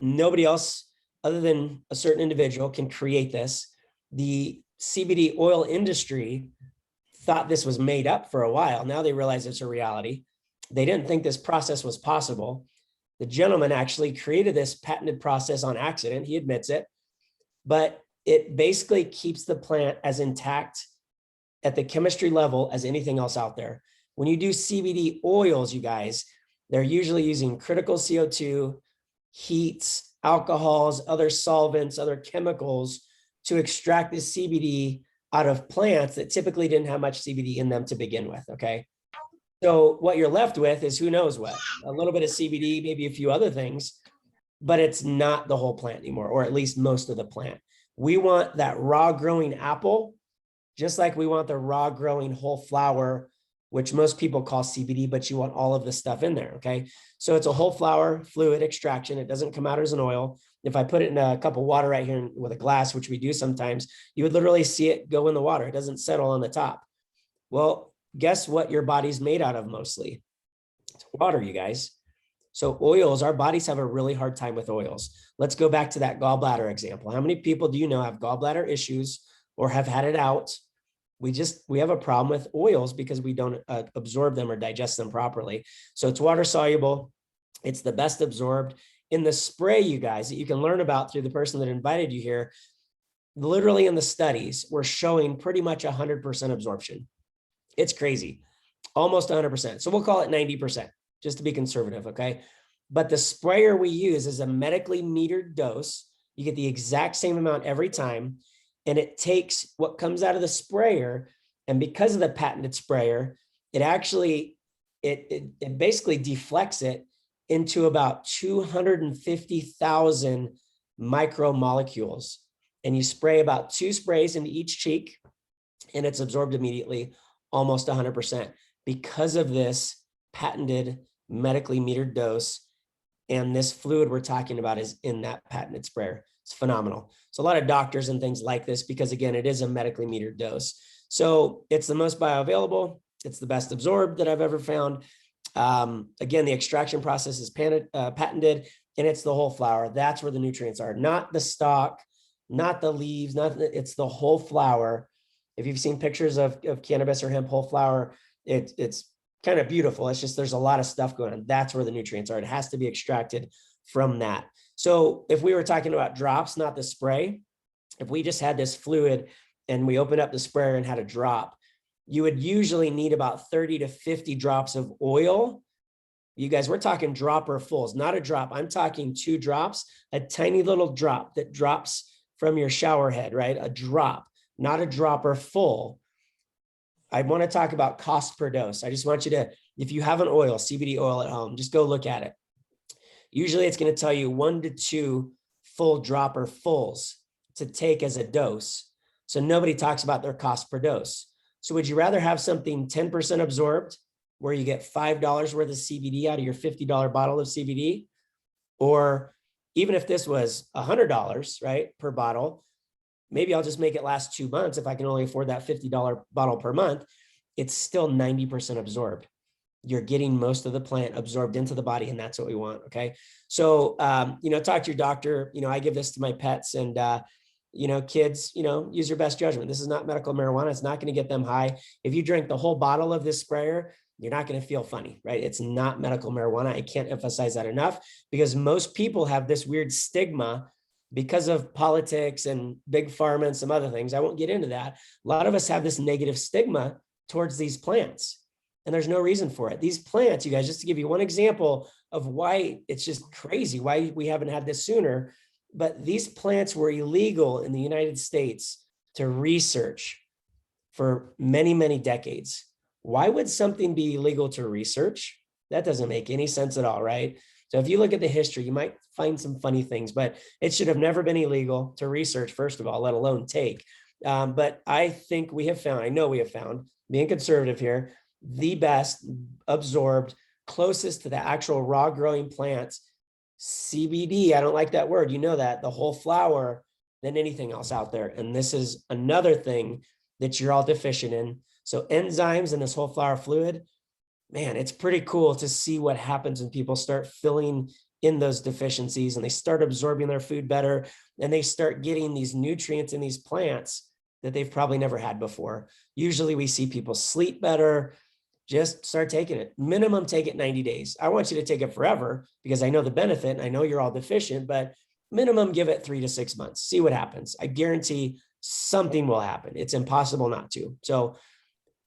Nobody else other than a certain individual can create this. The CBD oil industry thought this was made up for a while. Now they realize it's a reality. They didn't think this process was possible. The gentleman actually created this patented process on accident. He admits it, but it basically keeps the plant as intact at the chemistry level as anything else out there. When you do CBD oils, you guys, they're usually using critical CO2, heats, alcohols, other solvents, other chemicals to extract the CBD out of plants that typically didn't have much CBD in them to begin with, okay? So what you're left with is who knows what, a little bit of CBD, maybe a few other things, but it's not the whole plant anymore, or at least most of the plant. We want that raw growing apple, just like we want the raw growing whole flower, which most people call CBD, but you want all of the stuff in there, okay? So it's a whole flower fluid extraction. It doesn't come out as an oil. If I put it in a cup of water right here with a glass, which we do sometimes, you would literally see it go in the water. It doesn't settle on the top. Well, guess what your body's made out of mostly? It's water, you guys. So oils, our bodies have a really hard time with oils. Let's go back to that gallbladder example. How many people do you know have gallbladder issues or have had it out? We have a problem with oils because we don't absorb them or digest them properly. So it's water soluble. It's the best absorbed. In the spray, you guys, that you can learn about through the person that invited you here, literally in the studies, we're showing pretty much 100% absorption. It's crazy, almost 100%. So we'll call it 90%, just to be conservative, okay? But the sprayer we use is a medically metered dose. You get the exact same amount every time. And it takes what comes out of the sprayer, and because of the patented sprayer, it actually, it basically deflects it into about 250,000 micromolecules. And you spray about 2 sprays into each cheek, and it's absorbed immediately, almost 100%, because of this patented medically metered dose. And this fluid we're talking about is in that patented sprayer. It's phenomenal. So a lot of doctors and things like this, because again, it is a medically metered dose. So it's the most bioavailable. It's the best absorbed that I've ever found. Again, the extraction process is patented, and it's the whole flower. That's where the nutrients are, not the stalk, not the leaves, it's the whole flower. If you've seen pictures of cannabis or hemp whole flower, it's kind of beautiful. It's just there's a lot of stuff going on. That's where the nutrients are. It has to be extracted from that. So if we were talking about drops, not the spray, if we just had this fluid and we opened up the sprayer and had a drop, you would usually need about 30 to 50 drops of oil. You guys, we're talking dropper fulls, not a drop. I'm talking 2 drops, a tiny little drop that drops from your shower head, right? A drop, not a dropper full. I want to talk about cost per dose. I just want you to, if you have an oil, CBD oil at home, just go look at it. Usually it's going to tell you 1 to 2 full dropper fulls to take as a dose. So nobody talks about their cost per dose. So would you rather have something 10% absorbed where you get $5 worth of CBD out of your $50 bottle of CBD? Or even if this was $100, right, per bottle, maybe I'll just make it last 2 months if I can only afford that $50 bottle per month. It's still 90% absorbed. You're getting most of the plant absorbed into the body, and that's what we want. Okay. So, talk to your doctor. I give this to my pets, and, kids, use your best judgment. This is not medical marijuana. It's not going to get them high. If you drink the whole bottle of this sprayer, you're not going to feel funny, right? It's not medical marijuana. I can't emphasize that enough, because most people have this weird stigma because of politics and big pharma and some other things. I won't get into that. A lot of us have this negative stigma towards these plants, and there's no reason for it. These plants, you guys, just to give you one example of why it's just crazy, why we haven't had this sooner, but these plants were illegal in the United States to research for many, many decades. Why would something be illegal to research? That doesn't make any sense at all, right? So if you look at the history, you might find some funny things, but it should have never been illegal to research, first of all, let alone take. But I think I know we have found, being conservative here, the best absorbed, closest to the actual raw growing plants, CBD, I don't like that word, that, the whole flower, than anything else out there. And this is another thing that you're all deficient in. So enzymes in this whole flower fluid, man, it's pretty cool to see what happens when people start filling in those deficiencies and they start absorbing their food better, and they start getting these nutrients in these plants that they've probably never had before. Usually we see people sleep better. Just start taking it. Minimum, take it 90 days. I want you to take it forever because I know the benefit and I know you're all deficient, but minimum, give it 3 to 6 months. See what happens. I guarantee something will happen. It's impossible not to. So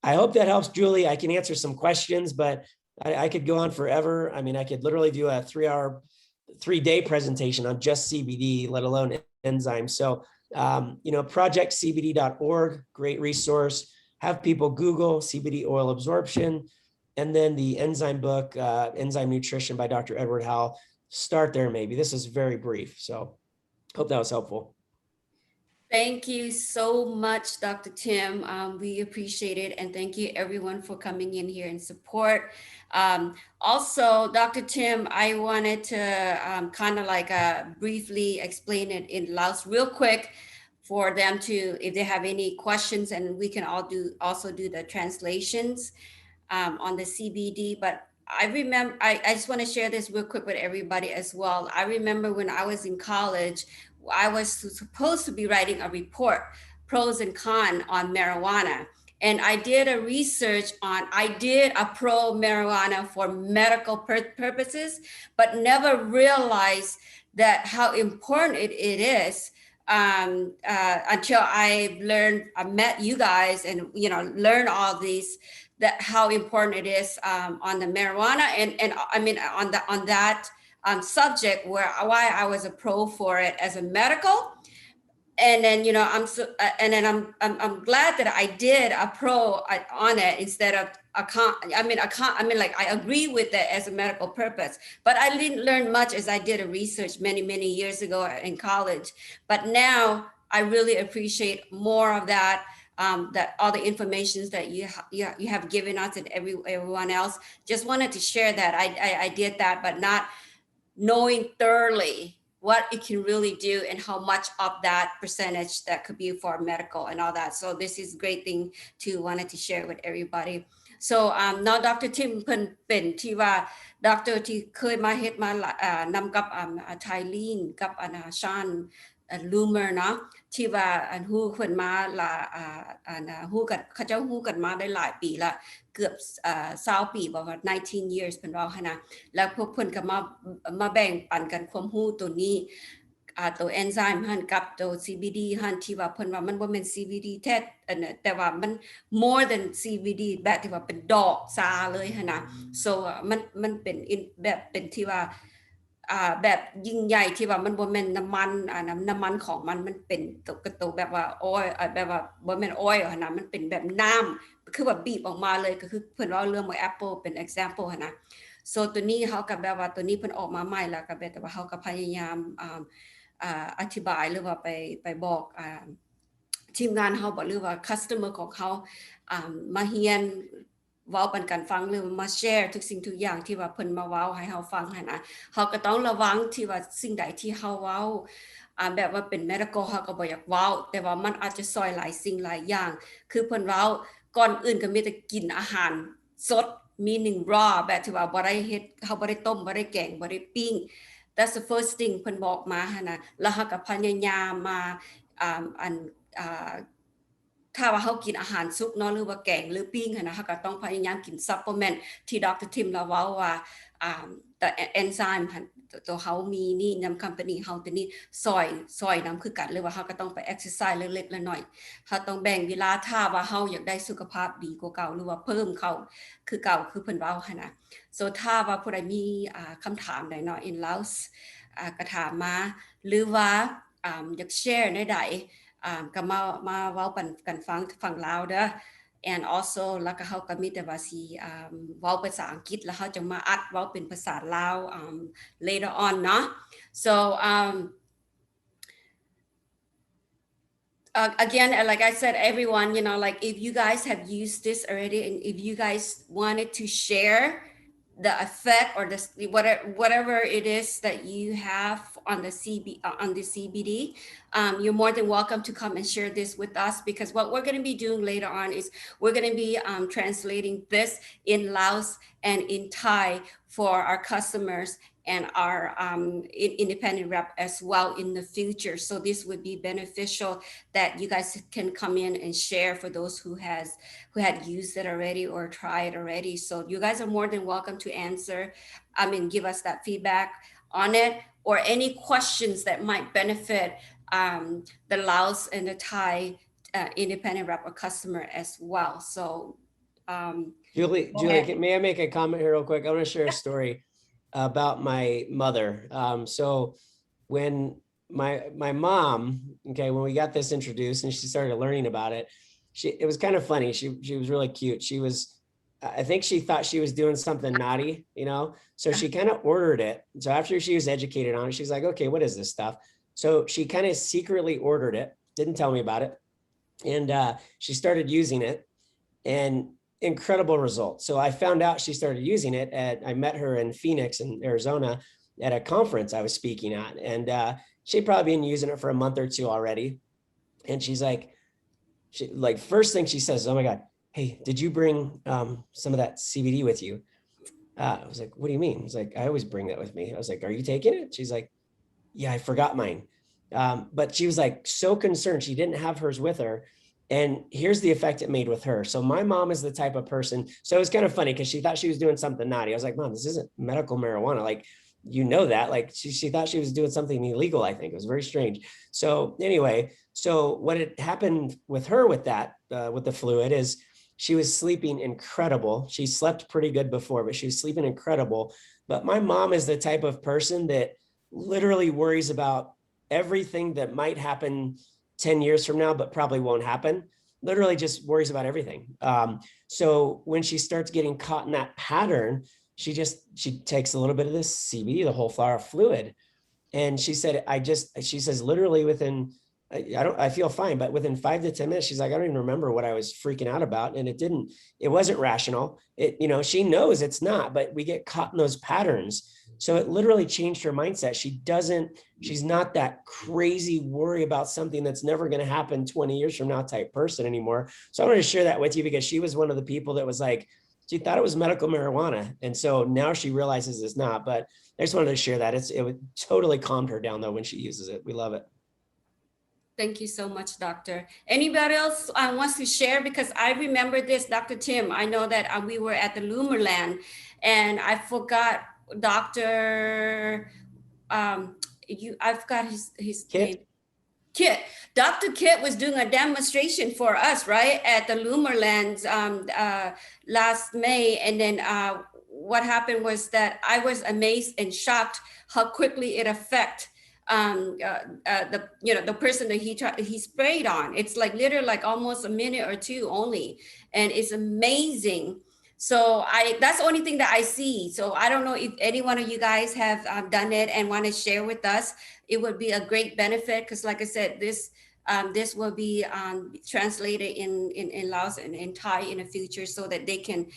I hope that helps, Julie. I can answer some questions, but I could go on forever. I mean, I could literally do a 3-day presentation on just CBD, let alone enzymes. So, projectcbd.org, great resource. Have people Google CBD oil absorption, and then the enzyme book, Enzyme Nutrition by Dr. Edward Howell. Start there, maybe. This is very brief. So hope that was helpful. Thank you so much, Dr. Tim. We appreciate it. And thank you everyone for coming in here and support. Also, Dr. Tim, I wanted to kind of like briefly explain it in Laos real quick for them to, if they have any questions, and we can also do the translations on the CBD. But I remember, I just want to share this real quick with everybody as well. I remember when I was in college, I was supposed to be writing a report, pros and cons on marijuana. And I did a research I did a pro marijuana for medical purposes, but never realized that how important it is until I met you guys and, learned all these, that how important it is on the marijuana. And I mean, on that subject why I was a pro for it as a medical. And then, I'm glad that I did a pro on it instead of a con. I agree with it as a medical purpose, but I didn't learn much as I did a research many, many years ago in college. But now I really appreciate more of that, that all the information that you have given us and everyone else. Just wanted to share that. I did that, but not knowing thoroughly what it can really do and how much of that percentage that could be for medical and all that. So this is a great thing to wanted to share with everybody. So now Dr. Tim เป็นที่ว่าดรที่เคยมาเฮ็ดมานำกับไทลีนกับชาน ลูเมอร์เนาะที่ว่าอันฮู้เพิ่นมาละฮู้กันเขาเจ้าฮู้กันมาได้หลายปีละเกือบ20ปีบ่ว่า19 years เพิ่นว่าหั่นนะแล้วพวกเพิ่นก็มาแบ่งปันกันความรู้ตัวนี้ตัวเอนไซม์หั่นกับตัว CBD หั่นที่ว่าเพิ่นว่ามันบ่แม่น CBD แท้อันน่ะแต่ว่ามัน more than CBD แบบที่ว่าเป็นดอกซาเลยหั่นนะ so มันเป็นแบบเป็นที่ว่าแบบยิ่งใหญ่ที่ว่ามันบ่แม่นน้ำมันน้ำมันของมันเป็นตัวแบบว่าออยล์แบบว่าบ่แม่นออยล์หั่นนะมันเป็นแบบน้ำคือแบบบีบออกมาเลยก็คือเพิ่นเว้าเรื่องว่าแอปเปิลเป็น example หั่นนะ so ตัวนี้เขาก็แบบว่าตัวนี้เพิ่นออกมาใหม่แล้วก็แบบแต่ว่าเขาก็พยายามอธิบายหรือว่าไปบอกทีมงานเขาบอกหรือว่า customer ของเขามาเฮียนเว้าปันกันฟังหรือมาแชร์ทุกสิ่งทุกอย่างที่ว่าเพิ่นมาเว้าให้เราฟังหั่นนะเขาก็ต้องระวังที่ว่าสิ่งใดที่เขาเว้าแบบว่าเป็น medical เขาก็บ่อยากเว้าแต่ว่ามันอาจจะซอยหลายสิ่งหลายอย่างคือเพิ่นเว้าก่อนอื่นก็มีแต่กินอาหารสดmeaning raw แบบที่ว่าบ่ได้เฮ็ดเขาบ่ได้ต้มบ่ได้แกงบ่ได้ปิ้ง that's the first thing เพิ่นบอกมาหั่นนะแล้วเขาก็พยายามมาถ้าว่าเขากินอาหารสุกเนาะหรือว่าแกงหรือปิ้งนะเขาก็ต้องพยายามกินซัพพลีเมนต์ที่ดรทิมเราเว้าว่าแต่เอนไซม์ตัวเขามีนี่นำคัมพานีเขาตัวนี้ซอยนำคือกันเลยว่าเขาก็ต้องไปเอ็กซ์ไซส์เล็กๆน้อยๆเขาต้องแบ่งเวลาถ้าว่าเขาอยากได้สุขภาพดีกว่าเก่าหรือว่าเพิ่มเขาคือเก่าคือเพิ่นเว้าหั่นนะ so ถ้าว่าผู้ใดมีคำถามใดเนาะ in Laos ก็ถามมาหรือว่าอยากแชร์ในใดก็มาเว้าปันกันฟังฝั่งลาวเด้อ and also แล้วก็เขาก็มีแต่ว่าสิเว้าภาษาอังกฤษแล้วเขาจะมาอัดเว้าเป็นภาษาลาว later on เนาะ so again, like I said, everyone, like if you guys have used this already and if you guys wanted to share the effect or the whatever it is that you have on the CBD, you're more than welcome to come and share this with us because what we're going to be doing later on is we're going to be translating this in Laos and in Thai for our customers and our independent rep as well in the future. So this would be beneficial that you guys can come in and share for those who had used it already or tried already. So you guys are more than welcome to answer, give us that feedback on it or any questions that might benefit the Laos and the Thai independent rep or customer as well. So Julie, may I make a comment here real quick? I want to share a story about my mother. So when my mom, okay, when we got this introduced and she started learning about it, it was kind of funny. She was really cute. I think she thought she was doing something naughty, so she kind of ordered it. So after she was educated on it, she's like, okay, what is this stuff? So she kind of secretly ordered it, didn't tell me about it. And she started using it and incredible results. So I found out she started using it I met her in Phoenix in Arizona at a conference I was speaking at. And she'd probably been using it for a month or two already. And she's like, first thing she says, oh my God, hey, did you bring some of that CBD with you? I was like, what do you mean? I was like, I always bring that with me. I was like, are you taking it? She's like, yeah, I forgot mine. But she was like so concerned she didn't have hers with her. And here's the effect it made with her. So my mom is the type of person. So it was kind of funny because she thought she was doing something naughty. I was like, Mom, this isn't medical marijuana. Like, that, like she thought she was doing something illegal. I think it was very strange. So anyway, so what had happened with her with that, with the fluid is she was sleeping incredible. She slept pretty good before, but she was sleeping incredible. But my mom is the type of person that literally worries about everything that might happen 10 years from now, but probably won't happen. Literally just worries about everything. So when she starts getting caught in that pattern, she takes a little bit of this CBD, the whole flower fluid. And she said, she says literally within, I feel fine, but within 5 to 10 minutes, she's like, I don't even remember what I was freaking out about. And it wasn't rational. She knows it's not, but we get caught in those patterns. So it literally changed her mindset. She's not that crazy worry about something that's never going to happen 20 years from now type person anymore. So I wanted to share that with you because she was one of the people that was like, she thought it was medical marijuana. And so now she realizes it's not, but I just wanted to share that. It totally calmed her down though when she uses it. We love it. Thank you so much, Doctor. Anybody else wants to share? Because I remember this, Dr. Tim. I know that we were at the Lumerland, and I forgot Doctor. I forgot his name. Kit? Kit, Dr. Kit was doing a demonstration for us, right, at the Lumerlands last May. And then what happened was that I was amazed and shocked how quickly it affect the person that he sprayed on. It's like literally like almost a minute or two only, and it's amazing. So that's the only thing that I see. So I don't know if any one of you guys have done it and want to share with us. It would be a great benefit because, like I said, this will be translated in Laos and in Thai in the future, so that they can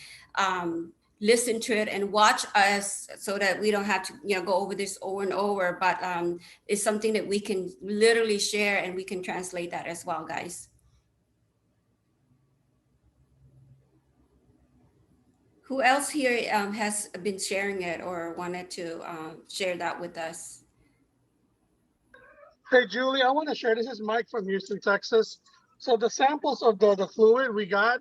listen to it and watch us, so that we don't have to go over this over and over. But it's something that we can literally share, and we can translate that as well, guys. Who else here has been sharing it or wanted to share that with us? Hey, Julie, I want to share. This is Mike from Houston, Texas. So the samples of the fluid we got,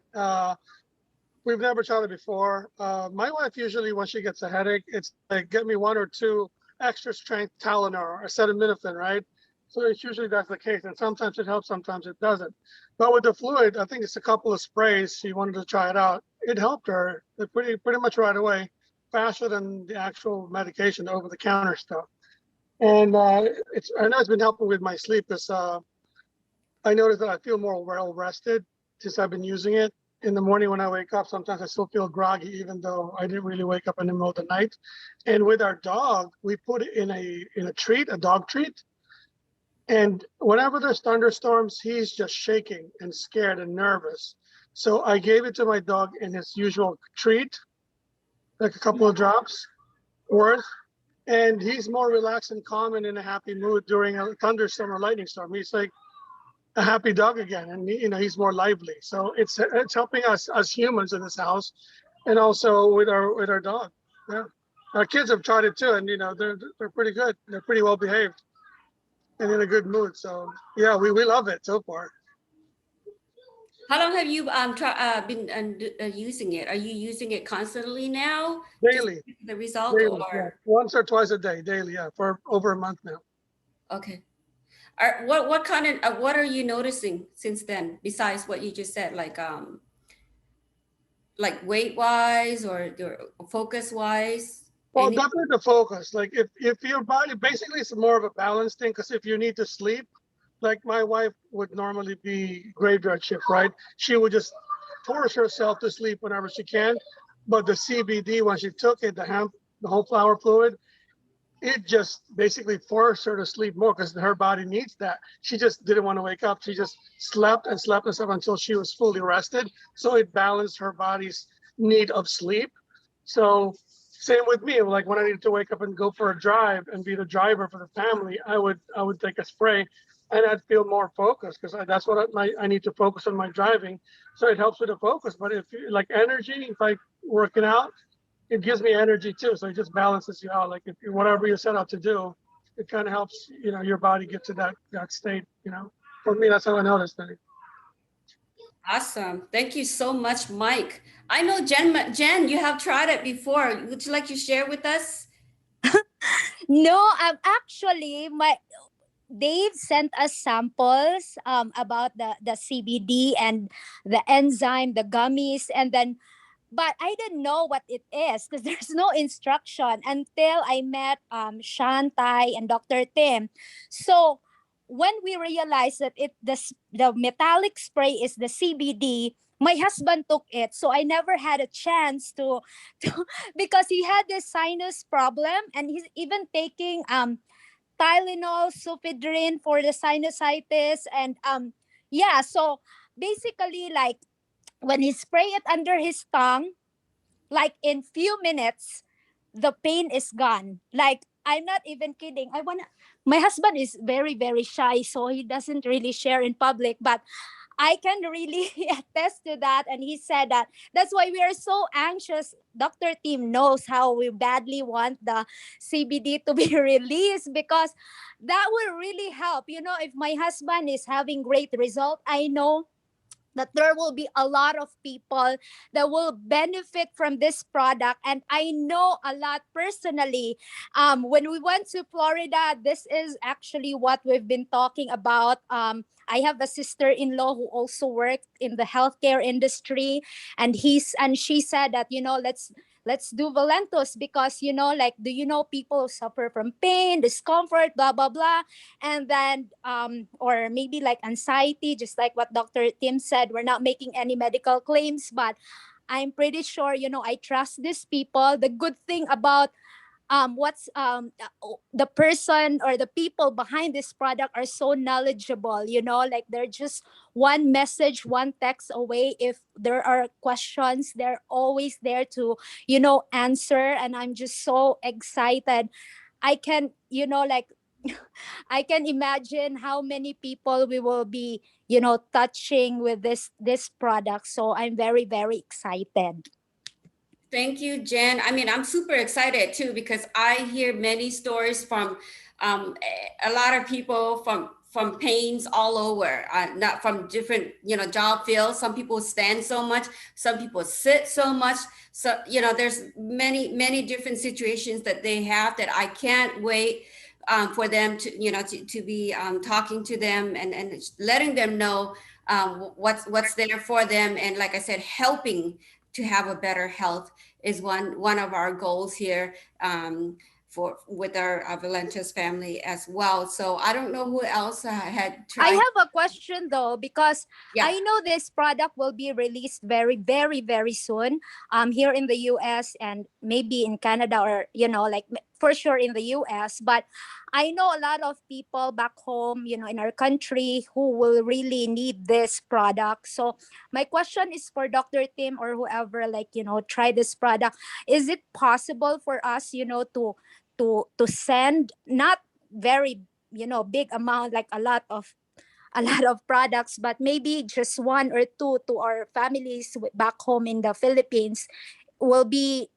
we've never tried it before. My wife usually, when she gets a headache, it's like, get me 1 or 2 extra strength Tylenol or acetaminophen, right? So it's usually that's the case. And sometimes it helps, sometimes it doesn't. But with the fluid, I think it's a couple of sprays. She wanted to try it out. It helped her pretty much right away, faster than the actual medication, the over-the-counter stuff. And I know it's been helping with my sleep, because I noticed that I feel more well rested since I've been using it. In the morning when I wake up, sometimes I still feel groggy, even though I didn't really wake up in the middle of the night. And with our dog, we put it in a treat, a dog treat. And whenever there's thunderstorms, he's just shaking and scared and nervous. So I gave it to my dog in his usual treat, like a couple of drops worth. And he's more relaxed and calm and in a happy mood during a thunderstorm or lightning storm. He's like a happy dog again, and he's more lively. So it's helping us as humans in this house, and also with our dog. Yeah, our kids have tried it too, and they're pretty good. They're pretty well behaved and in a good mood. So yeah, we love it so far. How long have you been using it? Are you using it constantly now? Daily. The result, daily, or yeah. Once or twice a day, daily, yeah, for over a month now. Okay. What kind of what are you noticing since then, besides what you just said, like weight wise or focus wise? Well, definitely the focus. Like if your body, basically it's more of a balance thing, because if you need to sleep, like my wife would normally be graveyard shift, right? She would just force herself to sleep whenever she can. But the CBD, when she took it, the hemp, the whole flower fluid, it just basically forced her to sleep more, because her body needs that. She just didn't want to wake up. She just slept and slept and slept until she was fully rested. So it balanced her body's need of sleep. So same with me. Like when I needed to wake up and go for a drive and be the driver for the family, I would take a spray, and I'd feel more focused, because that's what I need to focus on my driving. So it helps with the focus. But if you like energy, if I working out, it gives me energy too. So it just balances you out. Like if you, whatever you set out to do, it kind of helps, your body get to that state, For me, that's how I noticed it. Awesome. Thank you so much, Mike. I know Jen, you have tried it before. Would you like to share with us? No, actually Dave sent us samples about the CBD and the enzyme, the gummies, and then, but I didn't know what it is because there's no instruction until I met Shantai and Dr. Tim. So when we realized that the metallic spray is the CBD, my husband took it, so I never had a chance to because he had this sinus problem, and he's even taking Tylenol, Sufidrin for the sinusitis, and yeah. So basically, like when he spray it under his tongue, like in few minutes, the pain is gone. Like I'm not even kidding. My husband is very very shy, so he doesn't really share in public, but I can really attest to that. And he said that that's why we are so anxious. Dr. Tim knows how we badly want the CBD to be released, because that will really help. You know, if my husband is having great result, I know that there will be a lot of people that will benefit from this product. And I know a lot personally. When we went to Florida, this is actually what we've been talking about. I have a sister-in-law who also worked in the healthcare industry, and she said that, you know, let's do Valentos, because, you know, like, do you know people who suffer from pain, discomfort, blah blah blah, and then or maybe like anxiety, just like what Dr. Tim said. We're not making any medical claims, but I'm pretty sure, you know, I trust these people. The good thing about what's the person or the people behind this product are so knowledgeable, you know, like they're just one message, one text away. If there are questions, they're always there to, you know, answer. And I'm just so excited. I can, you know, like, I can imagine how many people we will be, you know, touching with this product. So I'm very, very excited. Thank you, Jen. I mean, I'm super excited too, because I hear many stories from a lot of people from pains all over, not from different, you know, job fields. Some people stand so much, some people sit so much. So, you know, there's many different situations that they have that I can't wait for them to, you know, to be talking to them and letting them know what's there for them. And like I said, helping to have a better health is one of our goals here for with our Valentis family as well. So I don't know who else had I tried. have a question though, because Yeah. I know this product will be released very, very, very soon. Here in the US and maybe in Canada, or, you know, like for sure in the US. But I know a lot of people back home, you know, in our country who will really need this product. So my question is for Dr. Tim or whoever, like, you know, try this product. Is it possible for us, you know, to send not very, you know, big amount, like a lot of products, but maybe just one or two to our families back home in the Philippines? Will be,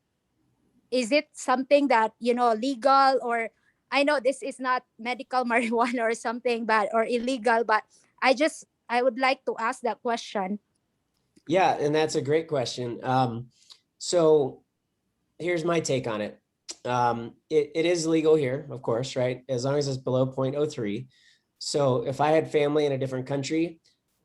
is it something that, you know, legal? Or I know this is not medical marijuana or something, but or illegal, but I would like to ask that question. Yeah, and that's a great question. So here's my take on it. It is legal here, of course, right? As long as it's below 0.03. So if I had family in a different country,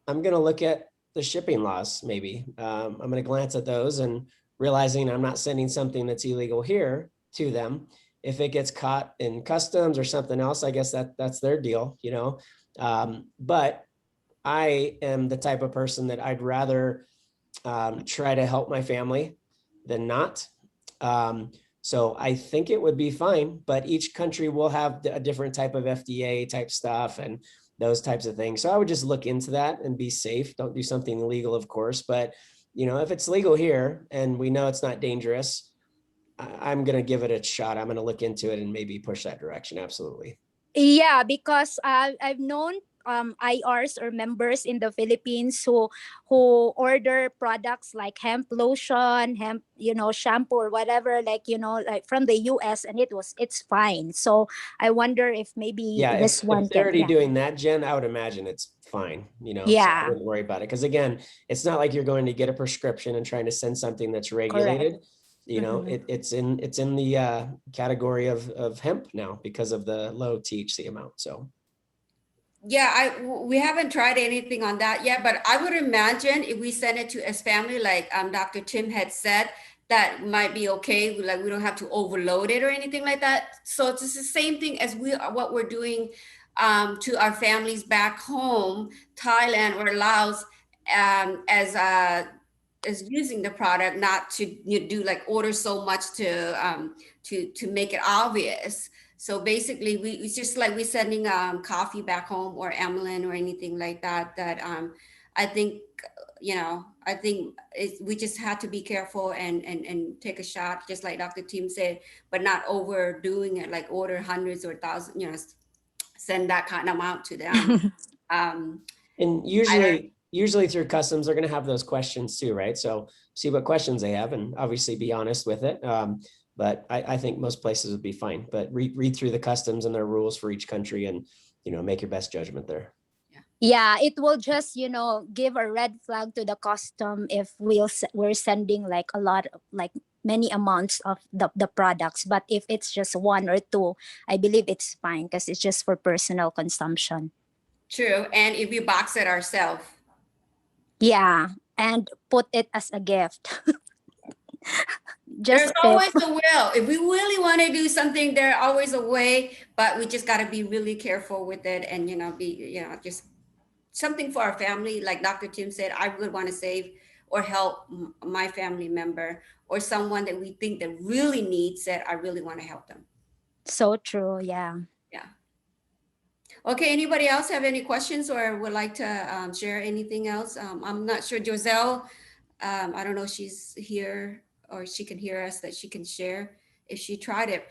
I'm going to look at the shipping laws, maybe. I'm going to glance at those and realizing I'm not sending something that's illegal here to them. If it gets caught in customs or something else, I guess that's their deal, you know. But I am the type of person that I'd rather try to help my family than not. So I think it would be fine, but each country will have a different type of FDA type stuff and those types of things. So I would just look into that and be safe. Don't do something illegal, of course, but you know, if it's legal here and we know it's not dangerous, I'm going to give it a shot. I'm going to look into it and maybe push that direction. Absolutely. Yeah, because I've known IRs or members in the Philippines who order products like hemp lotion, hemp, you know, shampoo or whatever, like, you know, like from the US, and it's fine. So I wonder if maybe Yeah, this if one they're can, already yeah. doing that, Jen, I would imagine it's fine, you know, so I Yeah, wouldn't worry about it. Because again, it's not like you're going to get a prescription and trying to send something that's correct. regulated. You know, Mhm. it's in the category of hemp now because of the low THC amount. So Yeah, we haven't tried anything on that yet, but I would imagine if we send it to his family, like Dr. Tim had said, that might be okay. Like we don't have to overload it or anything like that. So it's just the same thing as what we're doing to our families back home, Thailand or Laos, as using the product, not to do like order so much to make it obvious. So basically, it's just like we sending coffee back home or Emlyn or anything like that. I think, you know, we just have to be careful and take a shot, just like Dr. Tim said, but not overdoing it, like order hundreds or thousands, you know, send that kind of amount to them. Um, and I don't. usually, usually through customs, they're going to have those questions too, right? So see what questions they have and obviously be honest with it. But I think most places would be fine, but read through the customs and their rules for each country and, make your best judgment there. Yeah, it will just, give a red flag to the custom if we're sending like a lot of like many amounts of the products. But if it's just one or two, I believe it's fine because it's just for personal consumption. True. And if we box it ourselves. Yeah, and put it as a gift. There's Just always a will. If we really want to do something, there's always a way, but we just got to be really careful with it and, just something for our family. Like Dr. Tim said, I would want to save or help my family member or someone that we think that really needs it. I really want to help them. so true. Yeah. Yeah. Okay. Anybody else have any questions or would like to share anything else? I'm not sure. Joselle, I don't know if she's here or she can hear us, that she can share if she tried it.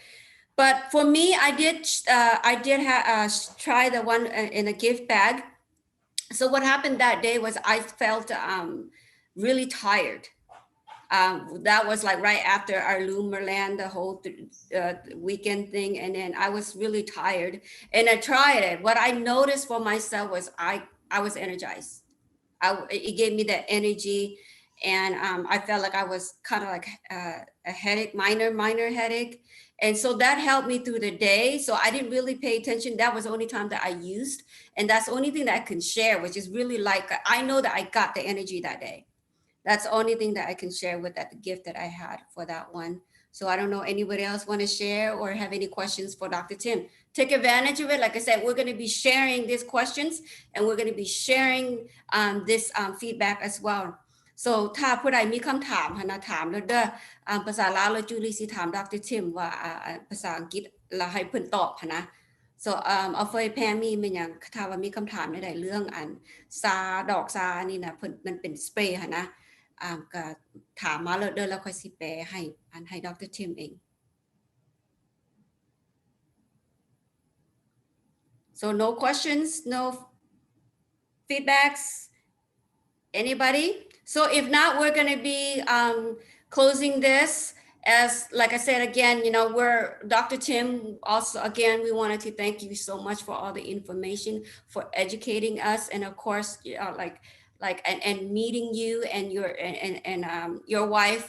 But for me, I did try the one in a gift bag. So what happened that day was I felt really tired. That was like right after our Lumerland, the whole weekend thing. And then I was really tired and I tried it. What I noticed for myself was I was energized. It gave me that energy. And I felt like I was kind of like a headache, minor headache. And so that helped me through the day. So I didn't really pay attention. That was the only time that I used. And that's the only thing that I can share, which is really like, I know that I got the energy that day. That's the only thing that I can share with that gift that I had for that one. So I don't know, anybody else want to share or have any questions for Dr. Tim? Take advantage of it. Like I said, we're going to be sharing these questions and we're going to be sharing this feedback as well. So ถ้าผู้ใดมีคำถามนะถามแล้วเด้อภาษาลาวแล้วจูลี่สิถาม Dr. Tim ว่าภาษาอังกฤษแล้วให้เพิ่นตอบนะ so เอาเฟยแพมีมันอย่างถ้าว่ามีคำถามใดๆเรื่องอันซาดอกซานี่นะเพิ่นมันเป็นสเปรย์นะก็ถามมาแล้วเด้อแล้วค่อยสิแปลให้ Dr. Tim เอง so no questions, no feedbacks, anybody? So if not, we're going to be closing this. As like I said again, we're Dr. Tim. Also, again, we wanted to thank you so much for all the information, for educating us, and of course, and meeting you and your wife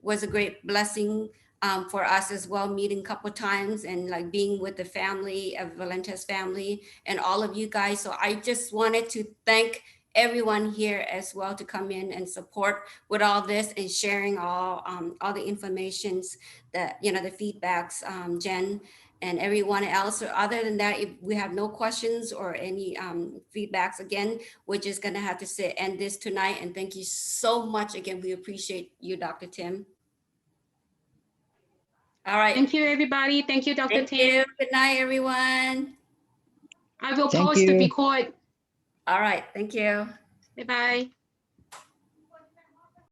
was a great blessing for us as well. Meeting a couple of times and like being with the family of Valentes family and all of you guys. So I just wanted to thank everyone here as well to come in and support with all this and sharing all the informations that, the feedbacks, Jen and everyone else. So other than that, if we have no questions or any feedbacks, again, we're just gonna have to end this tonight. And thank you so much. Again, we appreciate you, Dr. Tim. All right. Thank you, everybody. Thank you, Dr. Tim. You. Good night, everyone. I will pause the record. All right. Thank you. Bye-bye.